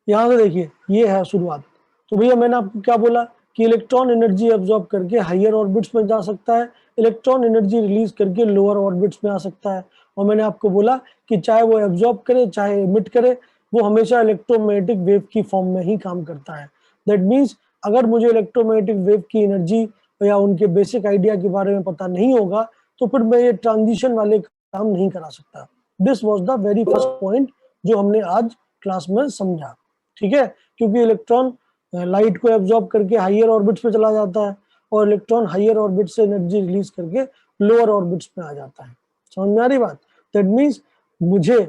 यहाँ से देखिए, ये है शुरुआत। तो भैया मैंने आपको क्या बोला कि इलेक्ट्रॉन एनर्जी एब्जॉर्ब करके हायर ऑर्बिट्स में जा सकता है, इलेक्ट्रॉन एनर्जी रिलीज करके लोअर ऑर्बिट्स में आ सकता है। और मैंने आपको बोला कि चाहे वो एब्जॉर्ब करे चाहे इमिट करे, वो हमेशा इलेक्ट्रोमैग्नेटिक वेव की फॉर्म में ही काम करता है। दैट मीन्स अगर मुझे इलेक्ट्रोमैग्नेटिक वेव की एनर्जी या उनके बेसिक आइडिया के बारे में पता नहीं होगा तो फिर मैं ये ट्रांजिशन वाले काम नहीं करा सकता। This was the very first point जो हमने आज क्लास में समझा। ठीक है, क्योंकि इलेक्ट्रॉन लाइट को एब्जॉर्ब करके हायर ऑर्बिट्स में चला जाता है और इलेक्ट्रॉन हायर ऑर्बिट से एनर्जी रिलीज करके लोअर ऑर्बिट्स में आ जाता है। समझ में आ रही बात? दैट मीन्स मुझे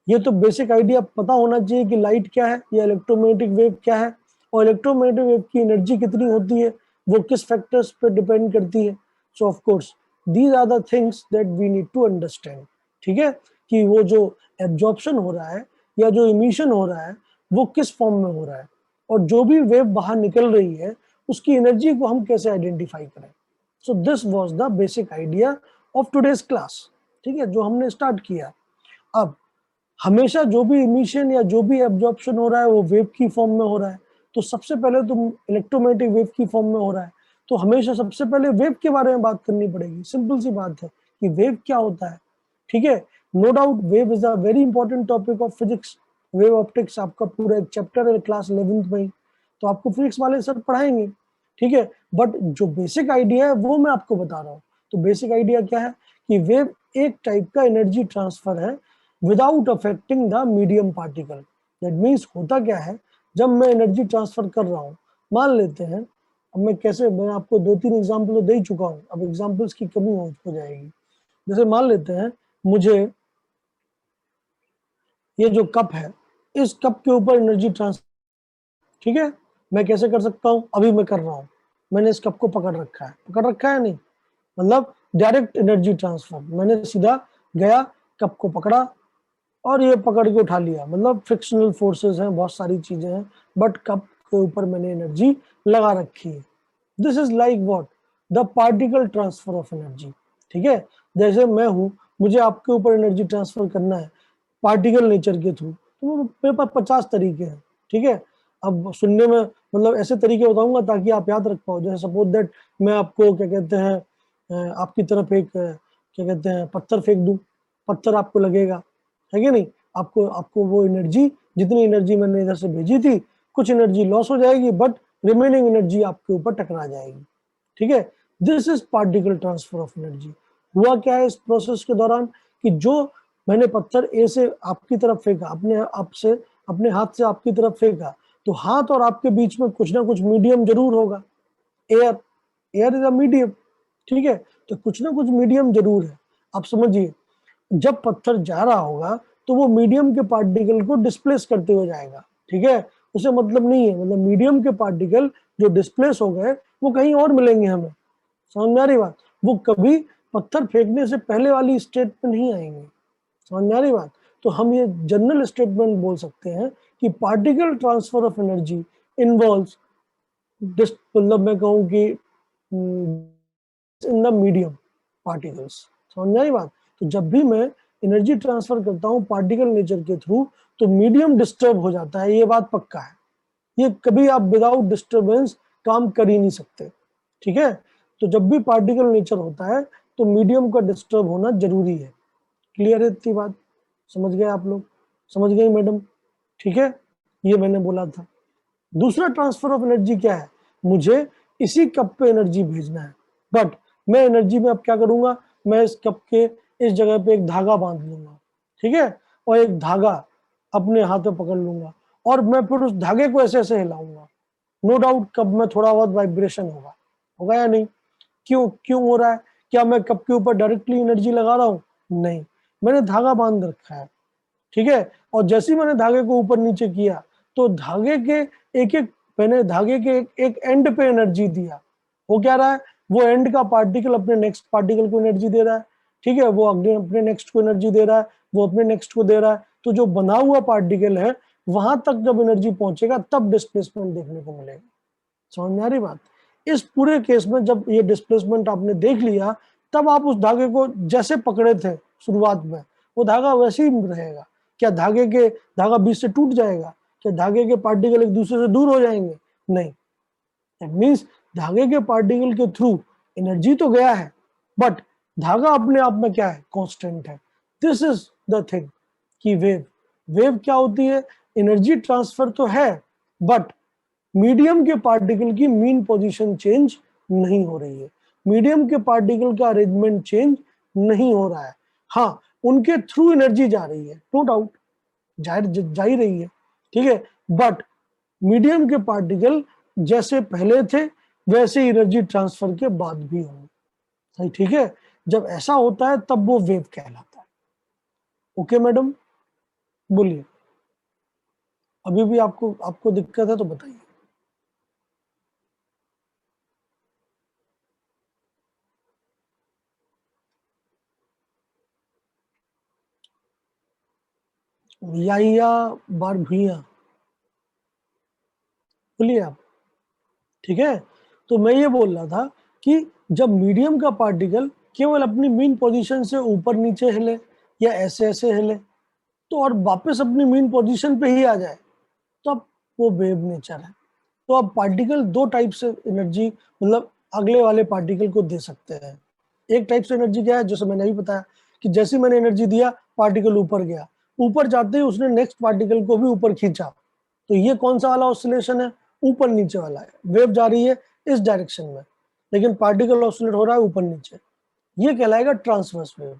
ये तो बेसिक आइडिया पता होना चाहिए कि लाइट क्या है या इलेक्ट्रोमैग्नेटिक वेव क्या है, और इलेक्ट्रोमैग्नेटिक वेव की एनर्जी कितनी होती है, वो किस फैक्टर्स पे डिपेंड करती है. So of course these are the things that we need to understand. ठीक है, कि वो जो एब्जॉर्प्शन हो रहा है या जो इमिशन हो रहा है वो किस फॉर्म में हो रहा है, और जो भी वेव बाहर निकल रही है उसकी एनर्जी को हम कैसे आइडेंटिफाई करें. So this was the basic idea of today's class. ठीक है, जो हमने स्टार्ट किया. अब हमेशा जो भी इमिशन या जो भी एब्जॉर्प्शन हो रहा है वो वेव की फॉर्म में हो रहा है. तो सबसे पहले तो इलेक्ट्रोमैग्नेटिक वेव की फॉर्म में हो रहा है, तो हमेशा सबसे पहले वेव के बारे में बात करनी पड़ेगी. सिंपल सी बात है कि वेव क्या होता है. ठीक है, no doubt wave is a very important topic of physics. Wave optics आपका पूरा एक चैप्टर है क्लास 11th में ही, तो आपको फिजिक्स वाले सर पढ़ाएंगे. ठीक है, बट जो बेसिक आइडिया है वो मैं आपको बता रहा हूँ. तो बेसिक आइडिया क्या है कि वेव एक टाइप का एनर्जी ट्रांसफर है without affecting the medium particle. That means होता क्या है, जब मैं एनर्जी ट्रांसफर कर रहा हूँ, मान लेते हैं, अब मैं कैसे, मैं आपको 2-3 एग्जाम्पल तो दे ही चुका हूँ, अब एग्जाम्पल्स की कमी हो जाएगी. जैसे मान लेते हैं मुझे ये जो कप है, इस कप के ऊपर एनर्जी ट्रांसफर. ठीक है, मैं कैसे कर सकता हूँ, अभी मैं कर रहा हूँ. मैंने इस कप को पकड़ रखा है नहीं, मतलब डायरेक्ट एनर्जी ट्रांसफर. मैंने सीधा गया, कप को पकड़ा और ये पकड़ के उठा लिया. मतलब फ्रिक्शनल फोर्सेस हैं, बहुत सारी चीजें हैं, बट कप के ऊपर मैंने एनर्जी लगा रखी है. This is like what, the particle transfer of energy. ठीक है, जैसे मैं हूं, मुझे आपके ऊपर एनर्जी ट्रांसफर करना है पार्टिकल नेचर के थ्रू, तो मेरे पास 50 तरीके हैं. ठीक है, अब सुनने में मतलब ऐसे तरीके बताऊंगा ताकि आप याद रख पाओ. जैसे सपोज दैट मैं आपको क्या कहते हैं, आपकी तरफ एक क्या कहते हैं पत्थर फेंक दूं, पत्थर आपको लगेगा, है कि नहीं. आपको आपको वो एनर्जी, जितनी एनर्जी मैंने इधर से भेजी थी, कुछ एनर्जी लॉस हो जाएगी, बट रिमेनिंग एनर्जी आपके ऊपर टकरा जाएगी. ठीक है, this is particle transfer of energy. हुआ क्या है इस प्रोसेस के दौरान कि जो मैंने पत्थर ए से आपकी तरफ फेंका, अपने हाथ से आपकी तरफ फेंका, तो हाथ और आपके बीच में कुछ ना कुछ मीडियम जरूर होगा. Air, air is a medium. ठीक है, तो कुछ ना कुछ मीडियम जरूर है. आप समझिए, जब पत्थर जा रहा होगा तो वो मीडियम के पार्टिकल को डिस्प्लेस करते हुए जाएगा. ठीक है, उसे मतलब नहीं है, मतलब मीडियम के पार्टिकल जो डिस्प्लेस हो गए वो कहीं और मिलेंगे हमें. समझ में आ रही बात, वो कभी पत्थर फेंकने से पहले वाली स्टेट पे नहीं आएंगे. समझ में आ रही बात. तो हम ये जनरल स्टेटमेंट बोल सकते हैं कि particle transfer of energy involves, मतलब मैं कहूँ कि इन द मीडियम पार्टिकल्स. समझ में आई बात. तो जब भी मैं एनर्जी ट्रांसफर करता हूँ पार्टिकल नेचर के थ्रू, तो मीडियम डिस्टर्ब हो जाता है, ये बात पक्का है. ये कभी आप विदाउट डिस्टर्बेंस काम कर ही नहीं सकते. ठीक है, तो जब भी पार्टिकल नेचर होता है तो मीडियम का डिस्टर्ब होना जरूरी है. क्लियर है इतनी बात, समझ गए आप लोग, समझ गए मैडम. ठीक है, ये मैंने बोला था. दूसरा ट्रांसफर ऑफ एनर्जी क्या है, मुझे इसी कप पे एनर्जी भेजना है, बट मैं एनर्जी में अब क्या करूंगा, मैं इस कप के इस जगह पे एक धागा बांध लूंगा. ठीक है, और एक धागा अपने हाथ में पकड़ लूंगा और मैं फिर उस धागे को ऐसे ऐसे हिलाऊंगा. नो डाउट कप में थोड़ा बहुत वाइब्रेशन होगा, होगा या नहीं. क्यों क्यों हो रहा है, क्या मैं कप के ऊपर डायरेक्टली एनर्जी लगा रहा हूँ, नहीं, मैंने धागा बांध रखा है. ठीक है, और जैसे ही मैंने धागे को ऊपर नीचे किया तो धागे के एक एक मैंने धागे के एक एंड पे एनर्जी दिया. वो क्या रहा है, वो एंड का पार्टिकल अपने नेक्स्ट पार्टिकल को एनर्जी दे रहा है. ठीक है, वो अपने नेक्स्ट को एनर्जी दे रहा है, वो अपने नेक्स्ट को दे रहा है. तो जो बना हुआ पार्टिकल है वहां तक जब एनर्जी पहुंचेगा तब डिस्प्लेसमेंट देखने को मिलेगा. समझ में आ रही बात. इस पूरे केस में जब ये डिस्प्लेसमेंट आपने देख लिया, तब आप उस धागे को जैसे पकड़े थे शुरुआत में, वो धागा वैसे ही रहेगा. क्या धागा बीच से टूट जाएगा, क्या धागे के पार्टिकल एक दूसरे से दूर हो जाएंगे, नहीं. दैट मीन्स धागे के पार्टिकल के थ्रू एनर्जी तो गया है, बट धागा अपने आप में क्या है, कांस्टेंट है. दिस इज द थिंग कि वेव क्या होती है, एनर्जी ट्रांसफर तो है, बट मीडियम के पार्टिकल की मीन पोजीशन चेंज नहीं हो रही है, मीडियम के पार्टिकल का अरेंजमेंट चेंज नहीं हो रहा है. हाँ, उनके थ्रू एनर्जी जा रही है, नो डाउट जा ही रही है. ठीक है, बट मीडियम के पार्टिकल जैसे पहले थे वैसे एनर्जी ट्रांसफर के बाद भी होंगे. सही, ठीक है, जब ऐसा होता है तब वो वेव कहलाता है. ओके मैडम, बोलिए, अभी भी आपको दिक्कत है तो बताइए। या बार भुइया, बोलिए आप। ठीक है, तो मैं ये बोल रहा था कि जब मीडियम का पार्टिकल केवल अपनी मीन पोजीशन से ऊपर नीचे हिले या ऐसे ऐसे हिले तो और वापस अपनी मीन पोजीशन पे ही आ जाए तो अब वो वेव नेचर है। तो अब पार्टिकल दो टाइप से एनर्जी मतलब अगले वाले पार्टिकल को दे सकते हैं। एक टाइप से एनर्जी क्या है, जैसे मैंने अभी बताया कि जैसे मैंने एनर्जी दिया पार्टिकल ऊपर गया, ऊपर जाते ही उसने नेक्स्ट पार्टिकल को भी ऊपर खींचा, तो ये कौन सा वाला ऑसिलेशन है, ऊपर नीचे वाला है। वेव जा रही है इस डायरेक्शन में लेकिन पार्टिकल ऑसिलेट हो रहा है ऊपर नीचे, ये कहलाएगा ट्रांसवर्स वेव।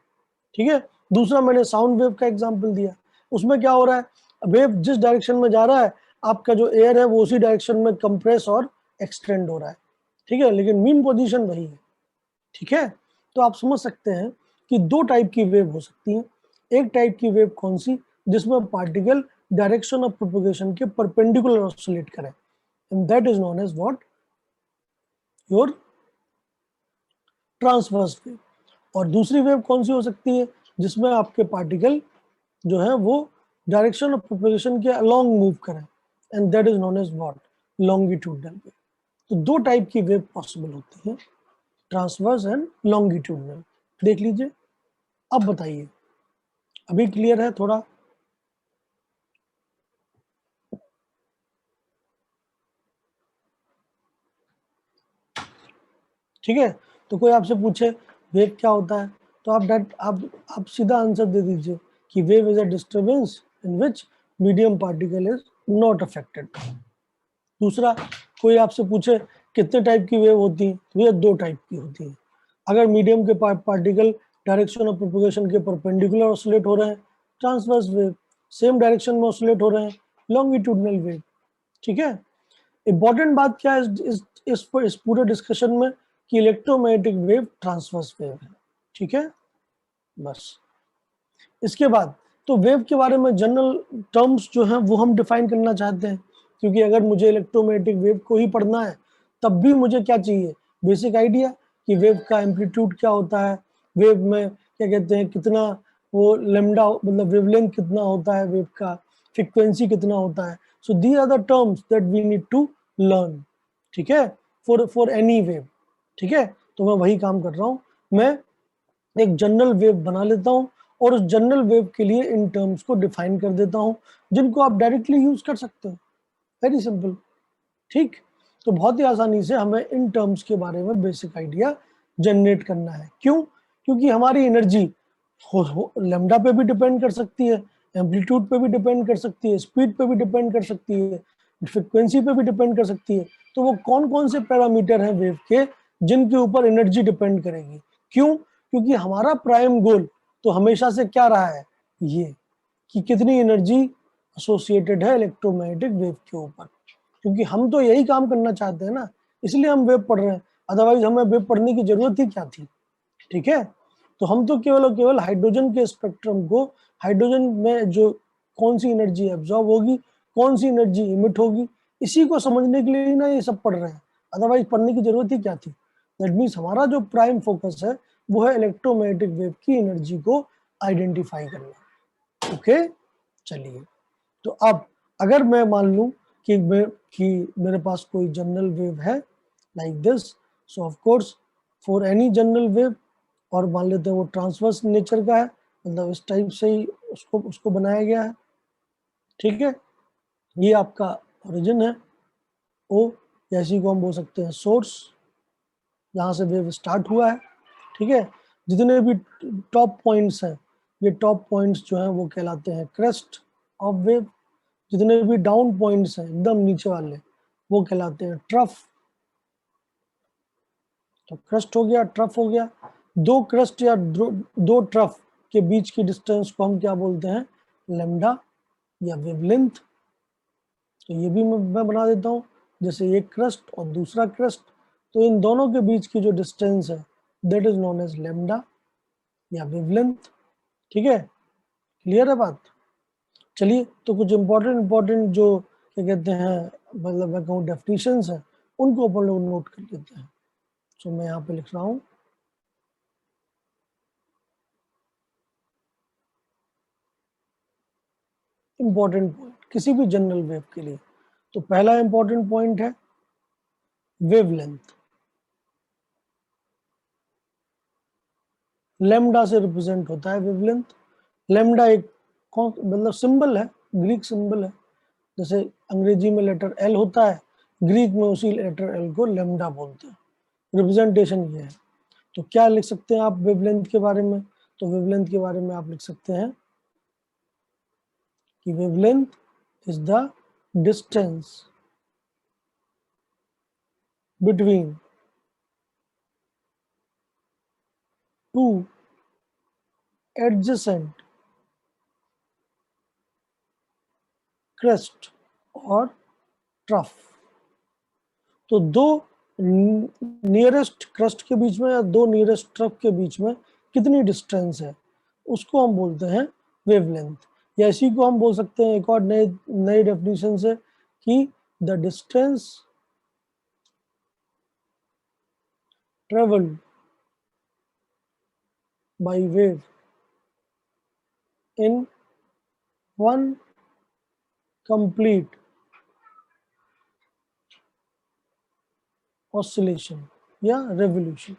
ठीक है, दूसरा मैंने साउंड वेव का एग्जांपल दिया, उसमें क्या हो रहा है, वेव जिस डायरेक्शन में जा रहा है आपका जो एयर है वो उसी डायरेक्शन में कंप्रेस और एक्सटेंड हो रहा है। ठीक है, लेकिन मीन पोजीशन वही है। ठीक है, तो आप समझ सकते हैं कि दो टाइप की वेव हो सकती है। एक टाइप की वेव कौन सी, जिसमें पार्टिकल डायरेक्शन ऑफ प्रोपगेशन के परपेंडिकुलर ऑसिलेट करे, and that is known as what, your transverse wave. और दूसरी वेव कौन सी हो सकती है, जिसमें आपके पार्टिकल जो है वो डायरेक्शन ऑफ प्रोपगेशन के अलोंग मूव करें, and that is known as what, longitudinal wave. तो दो टाइप की वेव पॉसिबल होती है, ट्रांसवर्स एंड लॉन्गिट्यूडनल। देख लीजिए, अब बताइए, अभी क्लियर है थोड़ा? ठीक है, तो कोई आपसे पूछे वेव क्या होता है तो आप सीधा आंसर दे दीजिए कि wave is a disturbance in which medium particle is not affected. दूसरा, कोई आपसे पूछे कितने टाइप की वेव होती है तो ये दो टाइप की होती है। अगर मीडियम के पार्टिकल डायरेक्शन ऑफ प्रोपगेशन के परपेंडिकुलर ऑसिलेट हो रहे हैं, ट्रांसवर्स वेव, सेम डायरेक्शन में ऑसिलेट हो रहे हैं, लॉन्गिट्यूडनल वेव। ठीक है, इंपॉर्टेंट बात क्या है इस पूरे डिस्कशन में कि इलेक्ट्रोमैग्नेटिक वेव ट्रांसवर्स वेव है। ठीक है, बस इसके बाद तो वेव के बारे में जनरल टर्म्स जो हैं वो हम डिफाइन करना चाहते हैं, क्योंकि अगर मुझे इलेक्ट्रोमैग्नेटिक वेव को ही पढ़ना है तब भी मुझे क्या चाहिए, बेसिक आइडिया कि वेव का एम्पलीट्यूड क्या होता है, वेव में क्या कहते हैं कितना वो लेमडा मतलब वेवलेंथ कितना होता है वेव का, फ्रीक्वेंसी कितना होता है। So these are the terms that we need to learn. ठीक है, फॉर एनी वेव। ठीक है, तो मैं वही काम कर रहा हूँ, मैं एक जनरल वेव बना लेता हूँ और उस जनरल वेव के लिए इन टर्म्स को डिफाइन कर देता हूँ जिनको आप डायरेक्टली यूज कर सकते हो। Very simple. ठीक, तो बहुत ही आसानी से हमें इन टर्म्स के बारे में बेसिक आइडिया जनरेट करना है। क्यों? क्योंकि हमारी एनर्जी लैम्डा पे भी डिपेंड कर सकती है, एम्पलीट्यूड पे भी डिपेंड कर सकती है, स्पीड पे भी डिपेंड कर सकती है, फ्रिक्वेंसी पे भी डिपेंड कर सकती है। तो वो कौन कौन से पैरामीटर हैं वेव के जिनके ऊपर एनर्जी डिपेंड करेगी? क्यों? क्योंकि हमारा प्राइम गोल तो हमेशा से क्या रहा है, ये कि कितनी एनर्जी एसोसिएटेड है इलेक्ट्रोमैग्नेटिक वेव के ऊपर, क्योंकि हम तो यही काम करना चाहते हैं ना, इसलिए हम वेव पढ़ रहे हैं, अदरवाइज हमें वेव पढ़ने की जरूरत ही क्या थी। ठीक है, तो हम तो केवल और केवल हाइड्रोजन के स्पेक्ट्रम को, हाइड्रोजन में जो कौन सी एनर्जी एब्जॉर्ब होगी, कौन सी एनर्जी इमिट होगी, इसी को समझने के लिए ना ये सब पढ़ रहे हैं, अदरवाइज पढ़ने की जरूरत ही क्या थी। दैट मीन्स हमारा जो प्राइम फोकस है वो है इलेक्ट्रोमैग्नेटिक वेव की एनर्जी को आइडेंटिफाई करना। ओके, चलिए, तो अब अगर मैं मान लूं कि मेरे पास कोई जनरल वेव है like this, so of course for any general wave, और मान लेते हैं वो ट्रांसवर्स नेचर का है, मतलब इस टाइप से ही उसको उसको बनाया गया है। ठीक है, ये आपका ओरिजिन है ओ, जैसी को हम बोल सकते हैं सोर्स, जहाँ से वेव स्टार्ट हुआ है। ठीक है, जितने भी टॉप पॉइंट्स हैं, ये टॉप पॉइंट्स जो हैं वो कहलाते हैं क्रेस्ट ऑफ वेव, जितने भी डाउन पॉइंट्स हैं एकदम नीचे वाले वो कहलाते हैं ट्रफ। तो क्रस्ट हो गया, ट्रफ हो गया, दो क्रस्ट या दो ट्रफ के बीच की डिस्टेंस को हम क्या बोलते हैं, लेमडा या वेवलेंथ। तो ये भी मैं बना देता हूँ, जैसे एक क्रस्ट और दूसरा क्रस्ट, तो इन दोनों के बीच की जो डिस्टेंस है that is known as lambda या वेवलेंथ। ठीक है, क्लियर है बात? चलिए, तो कुछ इम्पोर्टेंट जो क्या कहते हैं, मतलब मैं कहूँ डेफिनेशंस हैं, उनको अपन लोग नोट कर लेते हैं। सो मैं यहाँ पे लिख रहा हूँ इम्पोर्टेंट पॉइंट किसी भी जनरल वेव के लिए। तो पहला इम्पोर्टेंट पॉइंट है वेवलेंथ। लैम्डा से रिप्रेजेंट होता है वेवलेंथ। लैम्डा एक मतलब सिंबल है, ग्रीक सिंबल है। जैसे अंग्रेजी में लेटर एल होता है, ग्रीक में उसी लेटर एल को लैम्डा बोलते हैं। रिप्रेजेंटेशन ये है। तो क्या लिख सकते हैं आप वेवलेंथ के बारे में? तो वेवलेंथ के बारे में आप लिख सकते हैं कि wavelength is the distance between two adjacent crest और ट्रफ। तो दो नियरेस्ट क्रस्ट के बीच में या दो नियरेस्ट ट्रफ के बीच में कितनी डिस्टेंस है, उसको हम बोलते हैं वेवलेंथ। या इसी को हम बोल सकते हैं एक और नई डेफिनेशन से कि the distance travelled by wave in one complete oscillation या रेवोल्यूशन।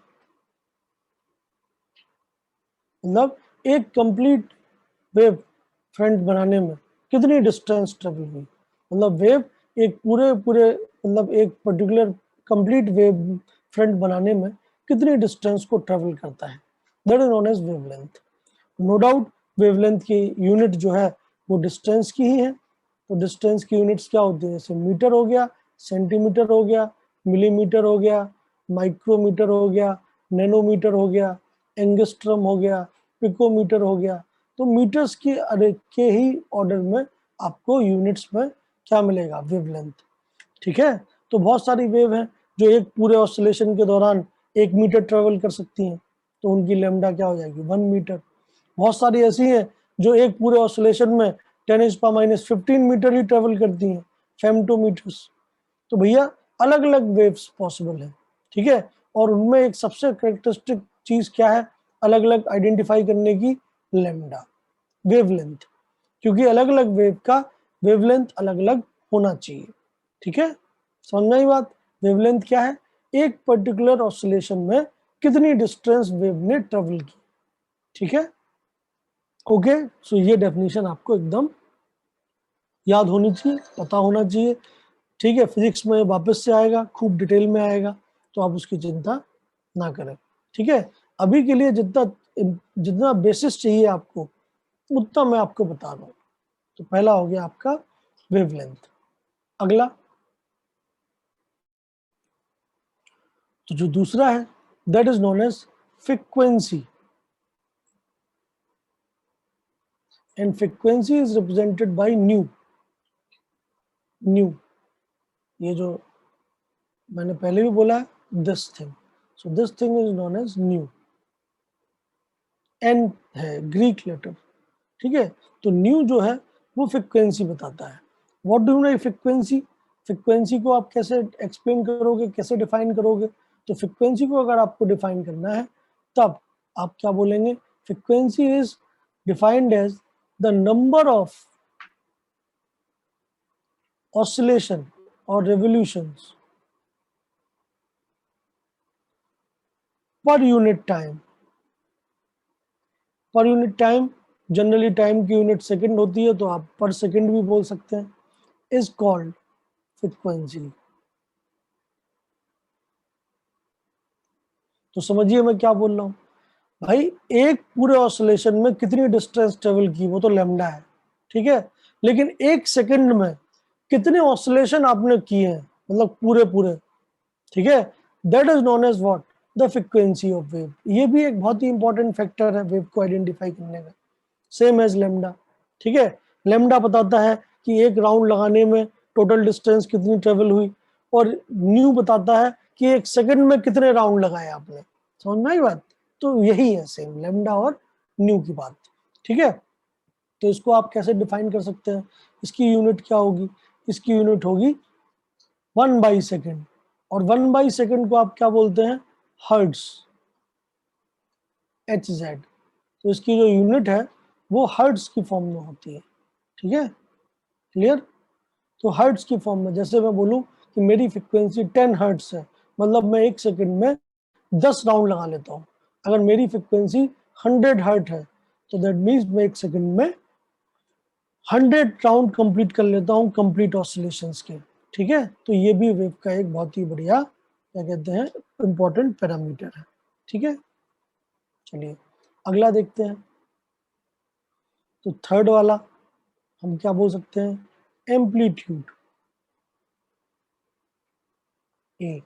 मतलब एक कंप्लीट वेव फ्रंट बनाने में कितनी डिस्टेंस ट्रेवल हुई, मतलब वेव एक पूरे पूरे मतलब एक पर्टिकुलर कंप्लीट वेव फ्रंट बनाने में कितनी डिस्टेंस को ट्रेवल करता है, that is known as wavelength. No doubt wavelength की यूनिट जो है वो डिस्टेंस की ही है। तो डिस्टेंस की यूनिट्स क्या होती है? जैसे मीटर हो गया, सेंटीमीटर हो गया, मिलीमीटर हो गया, माइक्रोमीटर हो गया, नैनोमीटर हो गया, एंगस्ट्रम हो गया, पिकोमीटर हो गया। तो मीटर्स की अरे के ही ऑर्डर में आपको यूनिट्स में क्या मिलेगा? वेवलेंथ। ठीक है, तो बहुत सारी वेव हैं जो एक पूरे ऑसिलेशन के दौरान 1 मीटर ट्रेवल कर सकती हैं, तो उनकी लैम्डा क्या हो जाएगी? 1 मीटर। बहुत सारी ऐसी हैं जो एक पूरे ऑसिलेशन में 10⁻⁻15 मीटर ही ट्रेवल करती हैं, फेम्टोमीटर्स। तो भैया अलग अलग वेव्स पॉसिबल है। ठीक है, और उनमें एक सबसे करेक्टरिस्टिक चीज क्या है अलग अलग आइडेंटिफाई करने की? Lambda, wavelength. क्योंकि अलग अलग वेव का वेवलेंथ अलग अलग होना चाहिए। ठीक है, समझ में आई बात? वेवलेंथ क्या है? एक पर्टिकुलर ऑसिलेशन में कितनी डिस्टेंस वेव ने ट्रेवल की। ठीक है, ओके। सो ये डेफिनेशन आपको एकदम याद होनी चाहिए, पता होना चाहिए। ठीक है, फिजिक्स में वापस से आएगा, खूब डिटेल में आएगा, तो आप उसकी चिंता ना करें। ठीक है, अभी के लिए जितना जितना बेसिस चाहिए आपको उतना मैं आपको बता रहा हूँ। तो पहला हो गया आपका वेवलेंथ। अगला, तो जो दूसरा है that is known as frequency, and frequency is represented by nu. Nu, ये जो मैंने पहले भी बोला है, this thing. So this thing is known as nu. N है ग्रीक लेटर। ठीक है, तो न्यू जो है वो फ्रीक्वेंसी बताता है। What do you know frequency? Frequency को आप कैसे एक्सप्लेन करोगे, कैसे डिफाइन करोगे? तो फ्रीक्वेंसी को अगर आपको डिफाइन करना है तब आप क्या बोलेंगे? Frequency is defined as the number of oscillation और revolutions per unit time. Per unit time, generally time की यूनिट सेकंड होती है, तो आप पर सेकंड भी बोल सकते हैं, इज कॉल्ड फ्रीक्वेंसी। तो समझिए मैं क्या बोल रहा हूं भाई, एक पूरे ऑसिलेशन में कितनी डिस्टेंस ट्रेवल की वो तो लैम्डा है। ठीक है, लेकिन एक सेकंड में कितने ऑसिलेशन आपने किए हैं, मतलब पूरे पूरे। ठीक है, that is known as what? The frequency of wave. ये भी एक बहुत ही इंपॉर्टेंट फैक्टर है वेव को आइडेंटिफाई करने का, सेम एज लेमडा। ठीक है, लेमडा बताता है कि एक राउंड लगाने में टोटल डिस्टेंस कितनी ट्रेवल हुई, और न्यू बताता है कि एक सेकंड में कितने राउंड लगाए आपने। समझ में आई बात? तो यही है सेम लेमडा और न्यू की बात। ठीक है, तो इसको आप कैसे डिफाइन कर सकते हैं? इसकी यूनिट क्या होगी? इसकी यूनिट होगी 1/सेकंड, और 1/सेकंड को आप क्या बोलते हैं? Hertz, HZ। तो इसकी जो यूनिट है वो हर्ट्ज की फॉर्म में होती है। ठीक है, क्लियर? तो हर्ट्ज की फॉर्म में, जैसे मैं बोलूं कि मेरी फ्रिक्वेंसी 10 हर्ट्ज है, मतलब मैं 1 सेकंड में 10 राउंड लगा लेता हूं। अगर मेरी फ्रिक्वेंसी 100 हर्ट है तो दैट मीन्स मैं 1 सेकंड में 100 राउंड कंप्लीट कर लेता हूं कंप्लीट ऑसिलेशंस के। ठीक है, तो ये भी वेव का एक बहुत ही बढ़िया, क्या कहते हैं, इंपॉर्टेंट पैरामीटर है। ठीक है, चलिए अगला देखते हैं। तो थर्ड वाला हम क्या बोल सकते हैं? एम्पलीट्यूड। ए,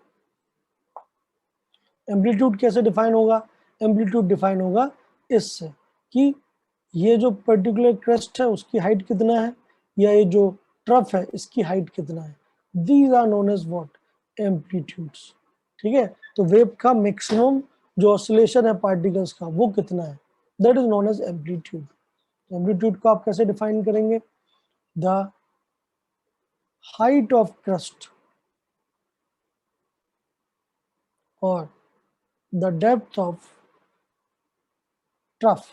एम्पलीट्यूड कैसे डिफाइन होगा? एम्पलीट्यूड डिफाइन होगा इससे कि ये जो पर्टिकुलर क्रेस्ट है उसकी हाइट कितना है, या ये जो ट्रफ है इसकी हाइट कितना है। These are known as what? Amplitudes. ठीक है, तो वेव का मैक्सिमम जो ऑसिलेशन है पार्टिकल्स का वो कितना है, that is known as amplitude. Amplitude को आप कैसे डिफाइन करेंगे? द हाइट ऑफ क्रस्ट और the depth of trough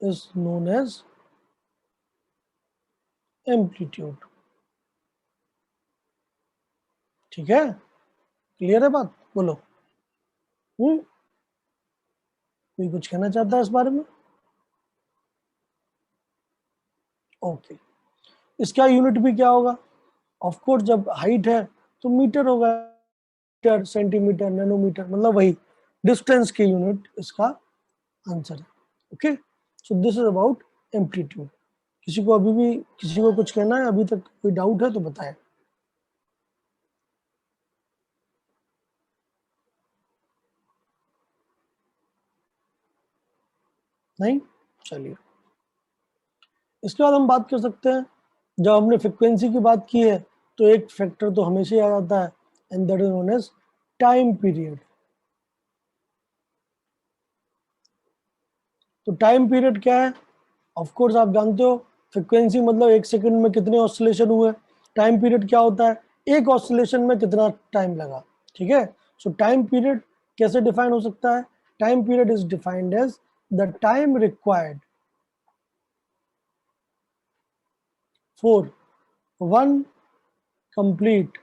is known as amplitude। ठीक है, क्लियर है बात? बोलो। कोई कुछ कहना चाहता है इस बारे में? ओके, इसका यूनिट भी क्या होगा? ऑफ कोर्स जब हाइट है तो मीटर होगा, मीटर, सेंटीमीटर, नैनोमीटर, मतलब वही डिस्टेंस की यूनिट इसका आंसर है। Okay, so this is about amplitude. किसी को अभी भी, किसी को कुछ कहना है? अभी तक कोई डाउट है तो बताएं। नहीं, चलिए इसके बाद हम बात कर सकते हैं। जब हमने फ्रिक्वेंसी की बात की है तो एक फैक्टर तो हमेशा ही आ जाता है, and that is known as time period. तो टाइम पीरियड क्या है? ऑफ कोर्स आप जानते हो, फ्रिक्वेंसी मतलब 1 सेकंड में कितने ऑसिलेशन हुए। टाइम पीरियड क्या होता है? एक ऑसिलेशन में कितना टाइम लगा। ठीक है, सो टाइम पीरियड कैसे डिफाइन हो सकता है? Time period is defined as the time required for one complete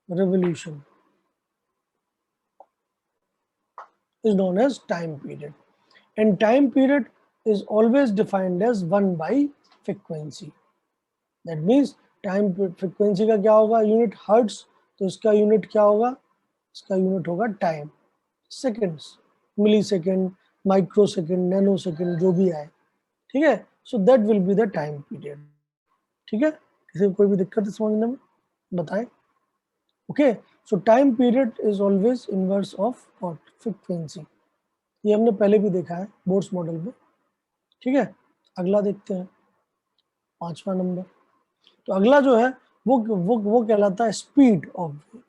revolution is known as time period, and time period is always defined as 1 by frequency। that means time frequency का क्या होगा? यूनिट हर्ट्स, तो इसका यूनिट क्या होगा? इसका यूनिट होगा time, seconds, millisecond, microsecond, nanosecond, जो भी आए। ठीक है, so that will be the time period. ठीक है, किसी को कोई भी दिक्कत है समझने में? बताएं। Okay, so time period is always inverse of what? Frequency. ये हमने पहले भी देखा है बोर्ड्स मॉडल में। ठीक है, अगला देखते हैं, 5वां नंबर। तो अगला जो है वो कहलाता है स्पीड ऑफ वेव।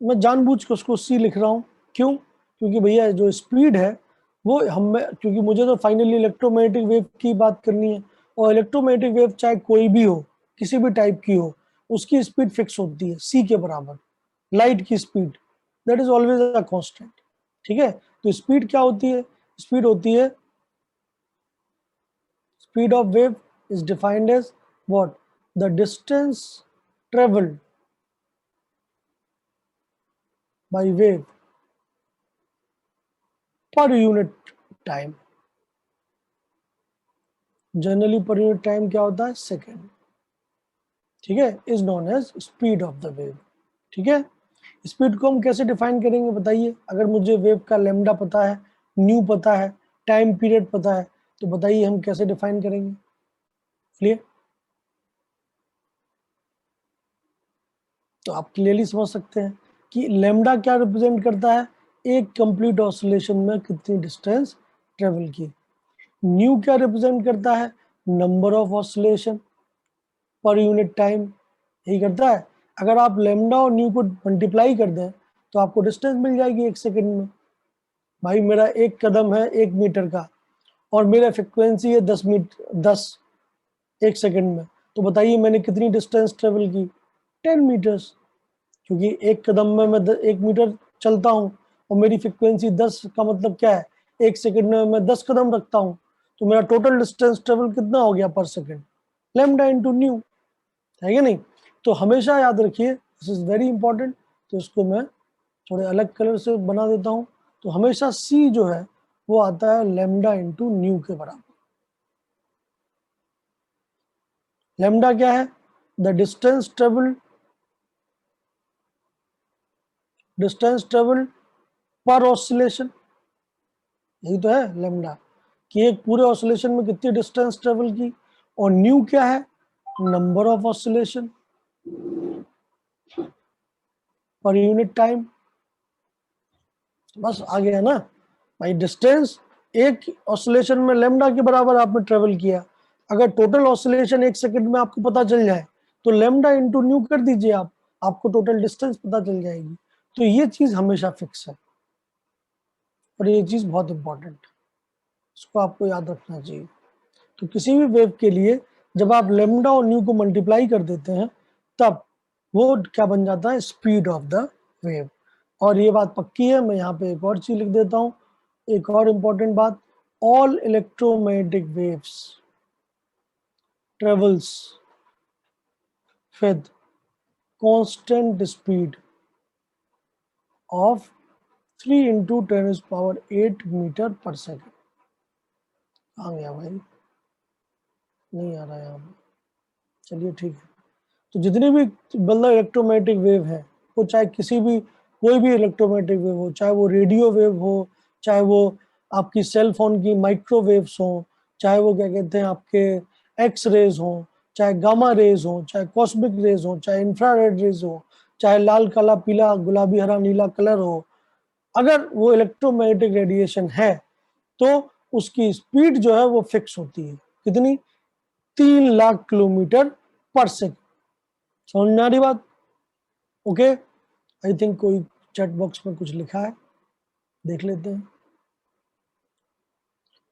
मैं जानबूझ के उसको सी लिख रहा हूँ, क्यों? क्योंकि भैया जो स्पीड है वो हमें, क्योंकि मुझे तो फाइनली इलेक्ट्रोमैग्नेटिक वेव की बात करनी है, और इलेक्ट्रोमैग्नेटिक वेव चाहे कोई भी हो, किसी भी टाइप की हो, उसकी स्पीड फिक्स होती है सी के बराबर। लाइट की speed that is always a constant. ठीक है, तो स्पीड क्या होती है? स्पीड होती है, speed of wave is defined as what? The distance traveled by wave per unit time। Generally per unit time क्या होता है? सेकेंड। ठीक है, is known as speed of the wave. ठीक है, स्पीड को हम कैसे डिफाइन करेंगे बताइए? अगर मुझे वेव का लेमडा पता है, न्यू पता है, टाइम पीरियड पता है, तो बताइए हम कैसे डिफाइन करेंगे? क्लियर? तो आप क्लियरली समझ सकते हैं कि लेमडा क्या रिप्रेजेंट करता है? एक कंप्लीट ऑसिलेशन में कितनी डिस्टेंस ट्रेवल की। न्यू क्या रिप्रेजेंट करता है? नंबर ऑफ ऑसिलेशन पर यूनिट टाइम, यही करता है। अगर आप लेमडा और न्यू को मल्टीप्लाई कर दें तो आपको डिस्टेंस मिल जाएगी 1 सेकंड में। भाई मेरा एक कदम है 1 मीटर का और मेरा फ्रिक्वेंसी है 10 1 सेकंड में, तो बताइए मैंने कितनी डिस्टेंस ट्रेवल की? 10 मीटर्स, क्योंकि एक कदम में मैं 1 मीटर चलता हूँ और मेरी फ्रिक्वेंसी 10 का मतलब क्या है, 1 सेकंड में मैं 10 कदम रखता हूँ, तो मेरा टोटल डिस्टेंस ट्रेवल कितना हो गया पर सेकंड? लैम्डा इनटू न्यू, है क्या नहीं? तो हमेशा याद रखिए, दिस इज वेरी इंपॉर्टेंट। तो इसको मैं थोड़े अलग कलर से बना देता हूँ। तो हमेशा सी जो है वो आता है लैम्डा इनटू न्यू के बराबर। लैम्डा क्या है? द डिस्टेंस ट्रेवल्ड पर ऑसिलेशन, यही तो है लैम्डा, कि एक पूरे ऑसिलेशन में कितनी डिस्टेंस ट्रेवल की। और न्यू क्या है? नंबर ऑफ ऑसिलेशन पर यूनिट टाइम। बस आ गया ना भाई, डिस्टेंस एक ऑसिलेशन में लैम्डा के बराबर आपने ट्रेवल किया। अगर टोटल ऑसिलेशन 1 सेकंड में आपको पता चल जाए तो लैम्डा इंटू न्यू कर दीजिए आप, आपको टोटल डिस्टेंस पता चल जाएगी। तो ये चीज हमेशा फिक्स है और ये चीज बहुत इंपॉर्टेंट है, इसको आपको याद रखना चाहिए। तो किसी भी वेव के लिए जब आप लेमडा और न्यू को मल्टीप्लाई कर देते हैं तब वो क्या बन जाता है? Speed of the wave. और ये बात पक्की है। मैं यहाँ पे एक और चीज लिख देता हूँ, एक और इम्पोर्टेंट बात, all electromagnetic waves travels with constant speed of 3 into 10⁸ metre per second. आ गया भाई? नहीं आ रहा यहाँ पे, चलिए ठीक है। तो जितनी भी मतलब इलेक्ट्रोमैग्नेटिक वेव है, वो चाहे किसी भी कोई भी इलेक्ट्रोमैग्नेटिक वेव हो, चाहे वो रेडियो वेव हो, चाहे वो आपकी सेल फोन की माइक्रोवेव्स हो, चाहे वो क्या कहते हैं आपके एक्स रेज हो, चाहे गामा रेज हो, चाहे कॉस्मिक रेज हो, चाहे इंफ्रारेड रेज हो, चाहे लाल काला पीला गुलाबी हरा नीला कलर हो, अगर वो इलेक्ट्रोमैग्नेटिक रेडिएशन है तो उसकी स्पीड जो है वो फिक्स होती है। कितनी? 3 लाख किलोमीटर पर सेकंड। समझ में आ रही बात? ओके, आई थिंक कोई चैट बॉक्स में कुछ लिखा है, देख लेते हैं।